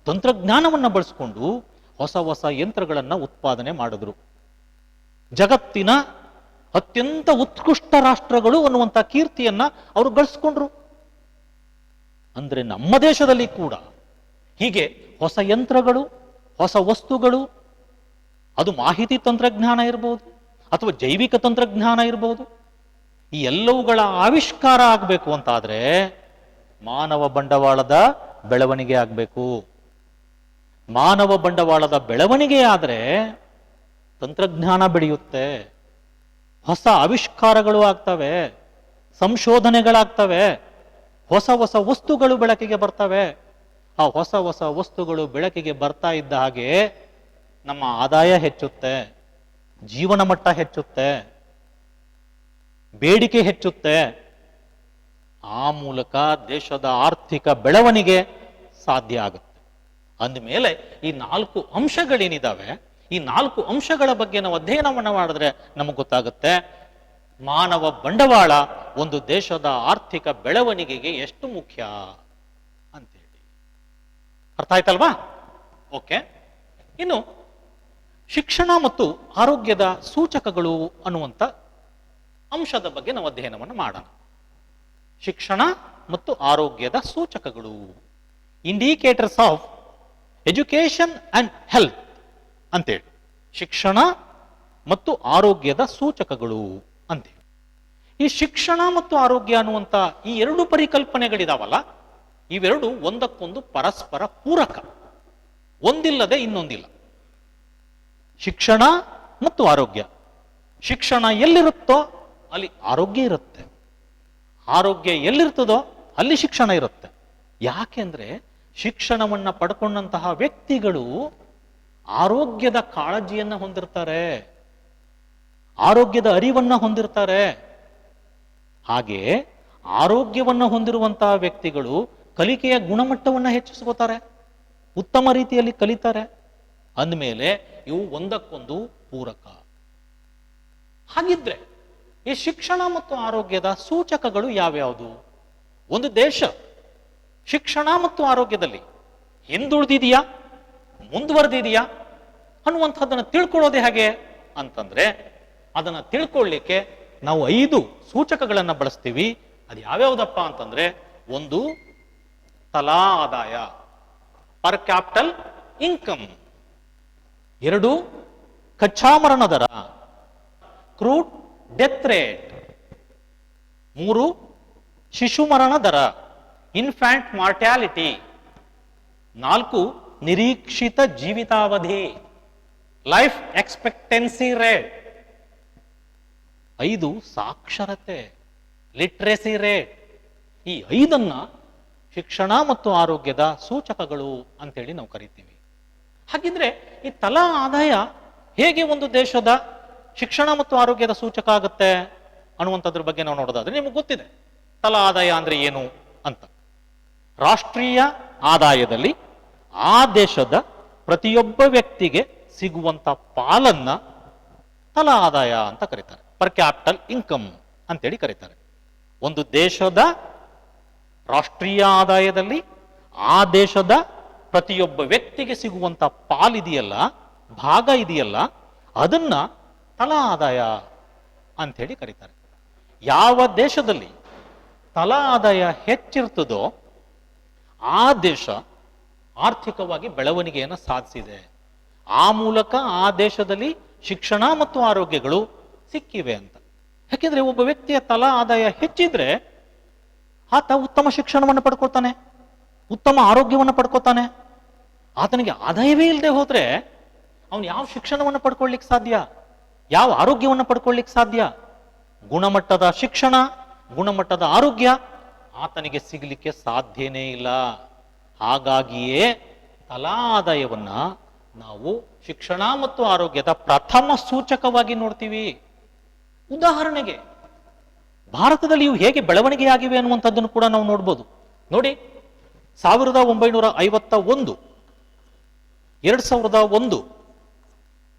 ತಂತ್ರಜ್ಞಾನವನ್ನ ಬಳಸ್ಕೊಂಡು ಹೊಸ ಹೊಸ ಯಂತ್ರಗಳನ್ನ ಉತ್ಪಾದನೆ ಮಾಡಿದ್ರು. ಜಗತ್ತಿನ ಅತ್ಯಂತ ಉತ್ಕೃಷ್ಟ ರಾಷ್ಟ್ರಗಳು ಅನ್ನುವಂಥ ಕೀರ್ತಿಯನ್ನ ಅವರು ಗಳಿಸ್ಕೊಂಡ್ರು. ಅಂದ್ರೆ ನಮ್ಮ ದೇಶದಲ್ಲಿ ಕೂಡ ಹೀಗೆ ಹೊಸ ಯಂತ್ರಗಳು, ಹೊಸ ವಸ್ತುಗಳು, ಅದು ಮಾಹಿತಿ ತಂತ್ರಜ್ಞಾನ ಇರಬಹುದು ಅಥವಾ ಜೈವಿಕ ತಂತ್ರಜ್ಞಾನ ಇರಬಹುದು, ಈ ಎಲ್ಲವುಗಳ ಆವಿಷ್ಕಾರ ಆಗಬೇಕು ಅಂತಾದ್ರೆ ಮಾನವ ಬಂಡವಾಳದ ಬೆಳವಣಿಗೆ ಆಗಬೇಕು. ಮಾನವ ಬಂಡವಾಳದ ಬೆಳವಣಿಗೆ ಆದ್ರೆ ತಂತ್ರಜ್ಞಾನ ಬೆಳೆಯುತ್ತೆ, ಹೊಸ ಆವಿಷ್ಕಾರಗಳು ಆಗ್ತವೆ, ಸಂಶೋಧನೆಗಳಾಗ್ತವೆ, ಹೊಸ ಹೊಸ ವಸ್ತುಗಳು ಬೆಳಕಿಗೆ ಬರ್ತವೆ. ಆ ಹೊಸ ಹೊಸ ವಸ್ತುಗಳು ಬೆಳಕಿಗೆ ಬರ್ತಾ ಇದ್ದ ಹಾಗೆ ನಮ್ಮ ಆದಾಯ ಹೆಚ್ಚುತ್ತೆ, ಜೀವನ ಮಟ್ಟ ಹೆಚ್ಚುತ್ತೆ, ಬೇಡಿಕೆ ಹೆಚ್ಚುತ್ತೆ. ಆ ಮೂಲಕ ದೇಶದ ಆರ್ಥಿಕ ಬೆಳವಣಿಗೆ ಸಾಧ್ಯ ಆಗುತ್ತೆ. ಅಂದಮೇಲೆ ಈ 4 ಅಂಶಗಳೇನಿದಾವೆ, ಈ 4 ಅಂಶಗಳ ಬಗ್ಗೆ ನಾವು ಅಧ್ಯಯನವನ್ನು ಮಾಡಿದ್ರೆ ನಮಗೆ ಗೊತ್ತಾಗುತ್ತೆ ಮಾನವ ಬಂಡವಾಳ ಒಂದು ದೇಶದ ಆರ್ಥಿಕ ಬೆಳವಣಿಗೆಗೆ ಎಷ್ಟು ಮುಖ್ಯ ಅಂತೇಳಿ. ಅರ್ಥ ಆಯ್ತಲ್ವಾ? ಓಕೆ. ಇನ್ನು ಶಿಕ್ಷಣ ಮತ್ತು ಆರೋಗ್ಯದ ಸೂಚಕಗಳು ಅನ್ನುವಂಥ ಅಂಶದ ಬಗ್ಗೆ ನಾವು ಅಧ್ಯಯನವನ್ನು ಮಾಡೋಣ. ಶಿಕ್ಷಣ ಮತ್ತು ಆರೋಗ್ಯದ ಸೂಚಕಗಳು, indicators of education and health ಅಂತೇಳಿ. ಶಿಕ್ಷಣ ಮತ್ತು ಆರೋಗ್ಯದ ಸೂಚಕಗಳು ಅಂತೇಳಿ. ಈ ಶಿಕ್ಷಣ ಮತ್ತು ಆರೋಗ್ಯ ಅನ್ನುವಂಥ ಈ 2 ಪರಿಕಲ್ಪನೆಗಳಿದಾವಲ್ಲ, ಇವೆರಡು ಒಂದಕ್ಕೊಂದು ಪರಸ್ಪರ ಪೂರಕ, ಒಂದಿಲ್ಲದೆ ಇನ್ನೊಂದಿಲ್ಲ. ಶಿಕ್ಷಣ ಮತ್ತು ಆರೋಗ್ಯ. ಶಿಕ್ಷಣ ಎಲ್ಲಿರುತ್ತೋ ಅಲ್ಲಿ ಆರೋಗ್ಯ ಇರುತ್ತೆ, ಆರೋಗ್ಯ ಎಲ್ಲಿರ್ತದೋ ಅಲ್ಲಿ ಶಿಕ್ಷಣ ಇರುತ್ತೆ. ಯಾಕೆಂದ್ರೆ ಶಿಕ್ಷಣವನ್ನ ಪಡ್ಕೊಂಡಂತಹ ವ್ಯಕ್ತಿಗಳು ಆರೋಗ್ಯದ ಕಾಳಜಿಯನ್ನ ಹೊಂದಿರ್ತಾರೆ, ಆರೋಗ್ಯದ ಅರಿವನ್ನ ಹೊಂದಿರ್ತಾರೆ. ಹಾಗೆ ಆರೋಗ್ಯವನ್ನ ಹೊಂದಿರುವಂತಹ ವ್ಯಕ್ತಿಗಳು ಕಲಿಕೆಯ ಗುಣಮಟ್ಟವನ್ನ ಹೆಚ್ಚಿಸ್ಕೋತಾರೆ, ಉತ್ತಮ ರೀತಿಯಲ್ಲಿ ಕಲಿತಾರೆ. ಅಂದಮೇಲೆ ಇವು ಒಂದಕ್ಕೊಂದು ಪೂರಕ. ಹಾಗಿದ್ರೆ ಈ ಶಿಕ್ಷಣ ಮತ್ತು ಆರೋಗ್ಯದ ಸೂಚಕಗಳು ಯಾವ್ಯಾವುದು? ಒಂದು ದೇಶ ಶಿಕ್ಷಣ ಮತ್ತು ಆರೋಗ್ಯದಲ್ಲಿ ಹಿಂದುಳಿದಿದೆಯಾ, ಮುಂದುವರೆದಿದೆಯಾ ಅನ್ನುವಂಥದ್ದನ್ನು ತಿಳ್ಕೊಳ್ಳೋದೇ ಹಾಗೆ ಅಂತಂದ್ರೆ ಅದನ್ನು ತಿಳ್ಕೊಳ್ಳಿಕ್ಕೆ ನಾವು 5 ಸೂಚಕಗಳನ್ನು ಬಳಸ್ತೀವಿ. ಅದು ಯಾವ್ಯಾವುದಪ್ಪ ಅಂತಂದ್ರೆ, ಒಂದು ತಲಾ ಆದಾಯ, ಪರ್ ಕ್ಯಾಪಿಟಲ್ ಇನ್ಕಮ್. 2 ಕಚ್ಚಾ ಮರಣ ದರ, ಕ್ರೂಡ್ ಡೆತ್ ರೇಟ್. 3 ಶಿಶು ಮರಣ ದರ, ಇನ್ಫ್ಯಾಂಟ್ ಮಾರ್ಟ್ಯಾಲಿಟಿ. 4 ನಿರೀಕ್ಷಿತ ಜೀವಿತಾವಧಿ, ಲೈಫ್ ಎಕ್ಸ್ಪೆಕ್ಟೆನ್ಸಿ ರೇಟ್. 5 ಸಾಕ್ಷರತೆ, ಲಿಟ್ರೇಸಿ ರೇಟ್. ಈ 5 ಅನ್ನ ಶಿಕ್ಷಣ ಮತ್ತು ಆರೋಗ್ಯದ ಸೂಚಕಗಳು ಅಂತೇಳಿ ನಾವು ಕರಿತೀವಿ. ಹಾಗಿದ್ರೆ ಈ ತಲಾ ಆದಾಯ ಹೇಗೆ ಒಂದು ದೇಶದ ಶಿಕ್ಷಣ ಮತ್ತು ಆರೋಗ್ಯದ ಸೂಚಕ ಆಗುತ್ತೆ ಅನ್ನುವಂಥದ್ರ ಬಗ್ಗೆ ನಾವು ನೋಡೋದಾದ್ರೆ ನಿಮಗೆ ಗೊತ್ತಿದೆ ತಲಾ ಆದಾಯ ಅಂದ್ರೆ ಏನು ಅಂತ. ರಾಷ್ಟ್ರೀಯ ಆದಾಯದಲ್ಲಿ ಆ ದೇಶದ ಪ್ರತಿಯೊಬ್ಬ ವ್ಯಕ್ತಿಗೆ ಸಿಗುವಂತ ಪಾಲನ್ನ ತಲಾ ಆದಾಯ ಅಂತ ಕರೀತಾರೆ. ಪರ್ ಕ್ಯಾಪಿಟಲ್ ಇನ್ಕಮ್ ಅಂತೇಳಿ ಕರೀತಾರೆ. ಒಂದು ದೇಶದ ರಾಷ್ಟ್ರೀಯ ಆದಾಯದಲ್ಲಿ ಆ ದೇಶದ ಪ್ರತಿಯೊಬ್ಬ ವ್ಯಕ್ತಿಗೆ ಸಿಗುವಂತ ಪಾಲಿದೆಯಲ್ಲ, ಭಾಗ ಇದೆಯಲ್ಲ, ಅದನ್ನ ತಲಾ ಆದಾಯ ಅಂಥೇಳಿ ಕರೀತಾರೆ. ಯಾವ ದೇಶದಲ್ಲಿ ತಲಾ ಆದಾಯ ಹೆಚ್ಚಿರ್ತದೋ ಆ ದೇಶ ಆರ್ಥಿಕವಾಗಿ ಬೆಳವಣಿಗೆಯನ್ನು ಸಾಧಿಸಿದೆ. ಆ ಮೂಲಕ ಆ ದೇಶದಲ್ಲಿ ಶಿಕ್ಷಣ ಮತ್ತು ಆರೋಗ್ಯಗಳು ಸಿಕ್ಕಿವೆ ಅಂತ. ಯಾಕೆಂದ್ರೆ ಒಬ್ಬ ವ್ಯಕ್ತಿಯ ತಲಾ ಆದಾಯ ಹೆಚ್ಚಿದ್ರೆ ಆತ ಉತ್ತಮ ಶಿಕ್ಷಣವನ್ನು ಪಡ್ಕೊಳ್ತಾನೆ, ಉತ್ತಮ ಆರೋಗ್ಯವನ್ನು ಪಡ್ಕೊತಾನೆ. ಆತನಿಗೆ ಆದಾಯವೇ ಇಲ್ಲದೆ ಹೋದ್ರೆ ಅವನು ಯಾವ ಶಿಕ್ಷಣವನ್ನು ಪಡ್ಕೊಳ್ಳಿಕ್ಕೆ ಸಾಧ್ಯ, ಯಾವ ಆರೋಗ್ಯವನ್ನು ಪಡ್ಕೊಳ್ಳಿಕ್ಕೆ ಸಾಧ್ಯ? ಗುಣಮಟ್ಟದ ಶಿಕ್ಷಣ, ಗುಣಮಟ್ಟದ ಆರೋಗ್ಯ ಆತನಿಗೆ ಸಿಗಲಿಕ್ಕೆ ಸಾಧ್ಯನೇ ಇಲ್ಲ. ಹಾಗಾಗಿಯೇ ತಲಾ ಆದಾಯವನ್ನ ನಾವು ಶಿಕ್ಷಣ ಮತ್ತು ಆರೋಗ್ಯದ ಪ್ರಥಮ ಸೂಚಕವಾಗಿ ನೋಡ್ತೀವಿ. ಉದಾಹರಣೆಗೆ ಭಾರತದಲ್ಲಿ ಇವು ಹೇಗೆ ಬೆಳವಣಿಗೆಯಾಗಿವೆ ಅನ್ನುವಂಥದ್ದನ್ನು ಕೂಡ ನಾವು ನೋಡ್ಬೋದು. ನೋಡಿ, 1951, 2001,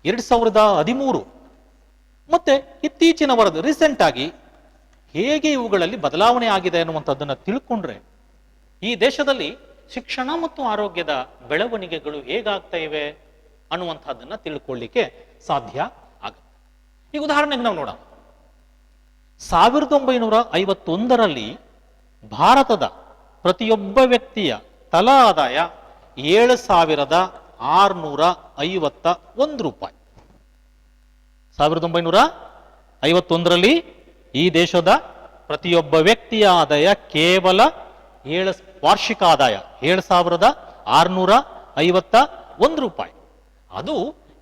2013 ಮತ್ತೆ ಇತ್ತೀಚಿನ ವರದಿ ರೀಸೆಂಟ್ ಆಗಿ ಹೇಗೆ ಇವುಗಳಲ್ಲಿ ಬದಲಾವಣೆ ಆಗಿದೆ ಅನ್ನುವಂಥದ್ದನ್ನು ತಿಳ್ಕೊಂಡ್ರೆ ಈ ದೇಶದಲ್ಲಿ ಶಿಕ್ಷಣ ಮತ್ತು ಆರೋಗ್ಯದ ಬೆಳವಣಿಗೆಗಳು ಹೇಗಾಗ್ತಾ ಇವೆ ಅನ್ನುವಂಥದ್ದನ್ನ ತಿಳ್ಕೊಳ್ಳಿಕ್ಕೆ ಸಾಧ್ಯ ಆಗುತ್ತೆ. ಈ ಉದಾಹರಣೆಗೆ ನಾವು ನೋಡೋಣ. 1951ರಲ್ಲಿ ಭಾರತದ ಪ್ರತಿಯೊಬ್ಬ ವ್ಯಕ್ತಿಯ ತಲಾ ಆದಾಯ 7,651 ರೂಪಾಯಿ. 1951ರಲ್ಲಿ ಈ ದೇಶದ ಪ್ರತಿಯೊಬ್ಬ ವ್ಯಕ್ತಿಯ ಆದಾಯ ಕೇವಲ ವಾರ್ಷಿಕ ಆದಾಯ 7,651 ರೂಪಾಯಿ. ಅದು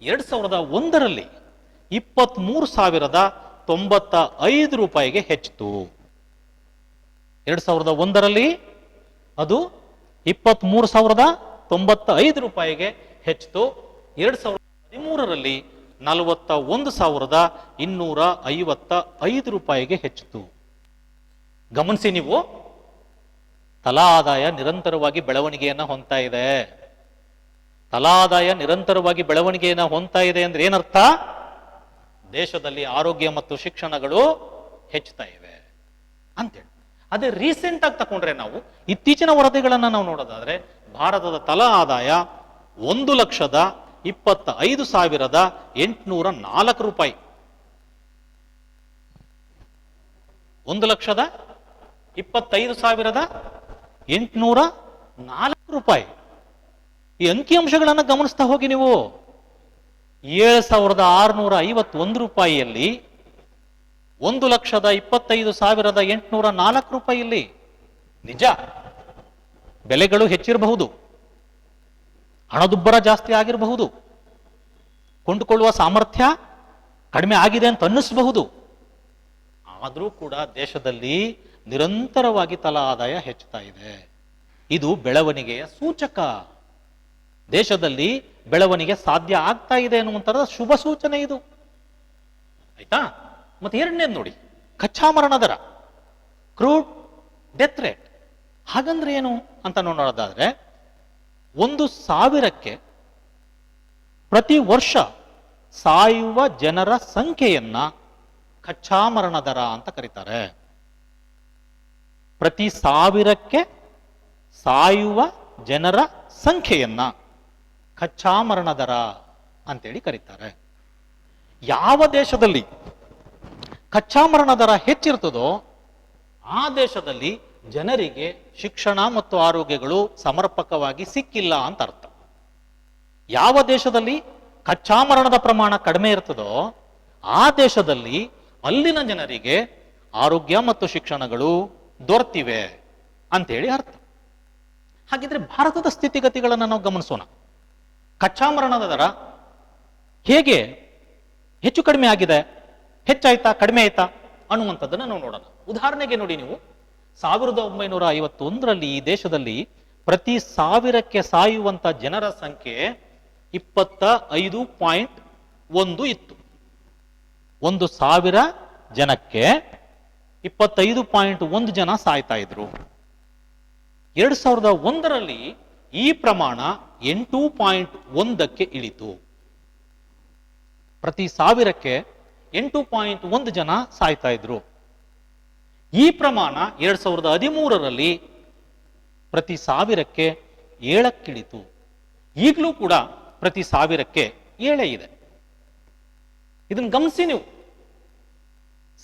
2001ರಲ್ಲಿ 23,095 ರೂಪಾಯಿಗೆ ಹೆಚ್ಚಿತು. 2001ರಲ್ಲಿ ಅದು 23,095 ರೂಪಾಯಿಗೆ ಹೆಚ್ಚಿತು. 2013ರಲ್ಲಿ 41,255 ರೂಪಾಯಿಗೆ ಹೆಚ್ಚಿತು. ಗಮನಿಸಿ ನೀವು, ತಲಾ ಆದಾಯ ನಿರಂತರವಾಗಿ ಬೆಳವಣಿಗೆಯನ್ನ ಹೊಂದ್ತಾ ಇದೆ. ತಲಾ ಆದಾಯ ನಿರಂತರವಾಗಿ ಬೆಳವಣಿಗೆಯನ್ನ ಹೊಂದ್ತಾ ಇದೆ ಅಂದ್ರೆ ಏನರ್ಥ? ದೇಶದಲ್ಲಿ ಆರೋಗ್ಯ ಮತ್ತು ಶಿಕ್ಷಣಗಳು ಹೆಚ್ಚುತ್ತಾ ಇವೆ ಅಂತೇಳಿ. ಅದೇ ರೀಸೆಂಟ್ ಆಗಿ ತಕೊಂಡ್ರೆ ನಾವು ಇತ್ತೀಚಿನ ವರದಿಗಳನ್ನ ನಾವು ನೋಡೋದಾದ್ರೆ ಭಾರತದ ತಲಾ ಆದಾಯ 1,25,804 ರೂಪಾಯಿ. 1,25,804 ರೂಪಾಯಿ. ಈ ಅಂಕಿಅಂಶಗಳನ್ನ ಗಮನಿಸ್ತಾ ಹೋಗಿ ನೀವು. 7,651 ರೂಪಾಯಿಯಲ್ಲಿ 1,25,804 ರೂಪಾಯಿಯಲ್ಲಿ ನಿಜ ಬೆಲೆಗಳು ಹೆಚ್ಚಿರಬಹುದು, ಹಣದುಬ್ಬರ ಜಾಸ್ತಿ ಆಗಿರಬಹುದು, ಕೊಂಡುಕೊಳ್ಳುವ ಸಾಮರ್ಥ್ಯ ಕಡಿಮೆ ಆಗಿದೆ ಅಂತ ಅನ್ನಿಸಬಹುದು. ಆದರೂ ಕೂಡ ದೇಶದಲ್ಲಿ ನಿರಂತರವಾಗಿ ತಲಾ ಆದಾಯ ಹೆಚ್ಚುತ್ತಾ ಇದೆ. ಇದು ಬೆಳವಣಿಗೆಯ ಸೂಚಕ. ದೇಶದಲ್ಲಿ ಬೆಳವಣಿಗೆ ಸಾಧ್ಯ ಆಗ್ತಾ ಇದೆ ಅನ್ನುವಂಥದ್ದು ಶುಭ ಸೂಚನೆ ಇದು. ಆಯ್ತಾ? ಮತ್ತೆ ಎರಡನೇದು ನೋಡಿ, ಕಚ್ಚಾ ಮರಣ ದರ, ಕ್ರೂಡ್ ಡೆತ್ ರೇಟ್. ಹಾಗಂದ್ರೆ ಏನು ಅಂತ ನೋಡೋದಾದ್ರೆ 1,000ಕ್ಕೆ ಪ್ರತಿ ವರ್ಷ ಸಾಯುವ ಜನರ ಸಂಖ್ಯೆಯನ್ನ ಕಚ್ಚಾ ಮರಣ ದರ ಅಂತ ಕರೀತಾರೆ. ಪ್ರತಿ 1,000ಕ್ಕೆ ಸಾಯುವ ಜನರ ಸಂಖ್ಯೆಯನ್ನ ಕಚ್ಚಾ ಮರಣ ದರ ಅಂತೇಳಿ ಕರೀತಾರೆ. ಯಾವ ದೇಶದಲ್ಲಿ ಕಚ್ಚಾ ಮರಣ ದರ ಹೆಚ್ಚಿರ್ತದೋ ಆ ದೇಶದಲ್ಲಿ ಜನರಿಗೆ ಶಿಕ್ಷಣ ಮತ್ತು ಆರೋಗ್ಯಗಳು ಸಮರ್ಪಕವಾಗಿ ಸಿಕ್ಕಿಲ್ಲ ಅಂತ ಅರ್ಥ. ಯಾವ ದೇಶದಲ್ಲಿ ಕಚ್ಚಾ ಮರಣದ ಪ್ರಮಾಣ ಕಡಿಮೆ ಇರ್ತದೋ ಆ ದೇಶದಲ್ಲಿ ಅಲ್ಲಿನ ಜನರಿಗೆ ಆರೋಗ್ಯ ಮತ್ತು ಶಿಕ್ಷಣಗಳು ದೊರೆತಿವೆ ಅಂತೇಳಿ ಅರ್ಥ. ಹಾಗಿದ್ರೆ ಭಾರತದ ಸ್ಥಿತಿಗತಿಗಳನ್ನು ನಾವು ಗಮನಿಸೋಣ. ಕಚ್ಚಾ ಮರಣದ ದರ ಹೇಗೆ ಹೆಚ್ಚು ಕಡಿಮೆ ಆಗಿದೆ, ಹೆಚ್ಚಾಯ್ತಾ ಕಡಿಮೆ ಆಯ್ತಾ ಅನ್ನುವಂಥದ್ದನ್ನು ನಾವು ನೋಡೋಣ. ಉದಾಹರಣೆಗೆ ನೋಡಿ, ನೀವು 1951ರಲ್ಲಿ ಈ ದೇಶದಲ್ಲಿ ಪ್ರತಿ 1000ಕ್ಕೆ ಸಾಯುವಂತ ಜನರ ಸಂಖ್ಯೆ 25.1 ಇತ್ತು. 1,000 ಜನಕ್ಕೆ 25.1 ಜನ ಸಾಯ್ತಾ ಇದ್ರು. 2001ರಲ್ಲಿ ಈ ಪ್ರಮಾಣ 8.1ಕ್ಕೆ ಇಳಿತು. ಪ್ರತಿ 1000ಕ್ಕೆ 8.1 ಜನ ಸಾಯ್ತಾ ಇದ್ರು. ಈ ಪ್ರಮಾಣ 2013ರಲ್ಲಿ ಪ್ರತಿ 1000ಕ್ಕೆ 7ಕ್ಕಿಳಿತು. ಈಗಲೂ ಕೂಡ ಪ್ರತಿ 1000ಕ್ಕೆ 7 ಇದೆ. ಇದನ್ನು ಗಮನಿಸಿ ನೀವು.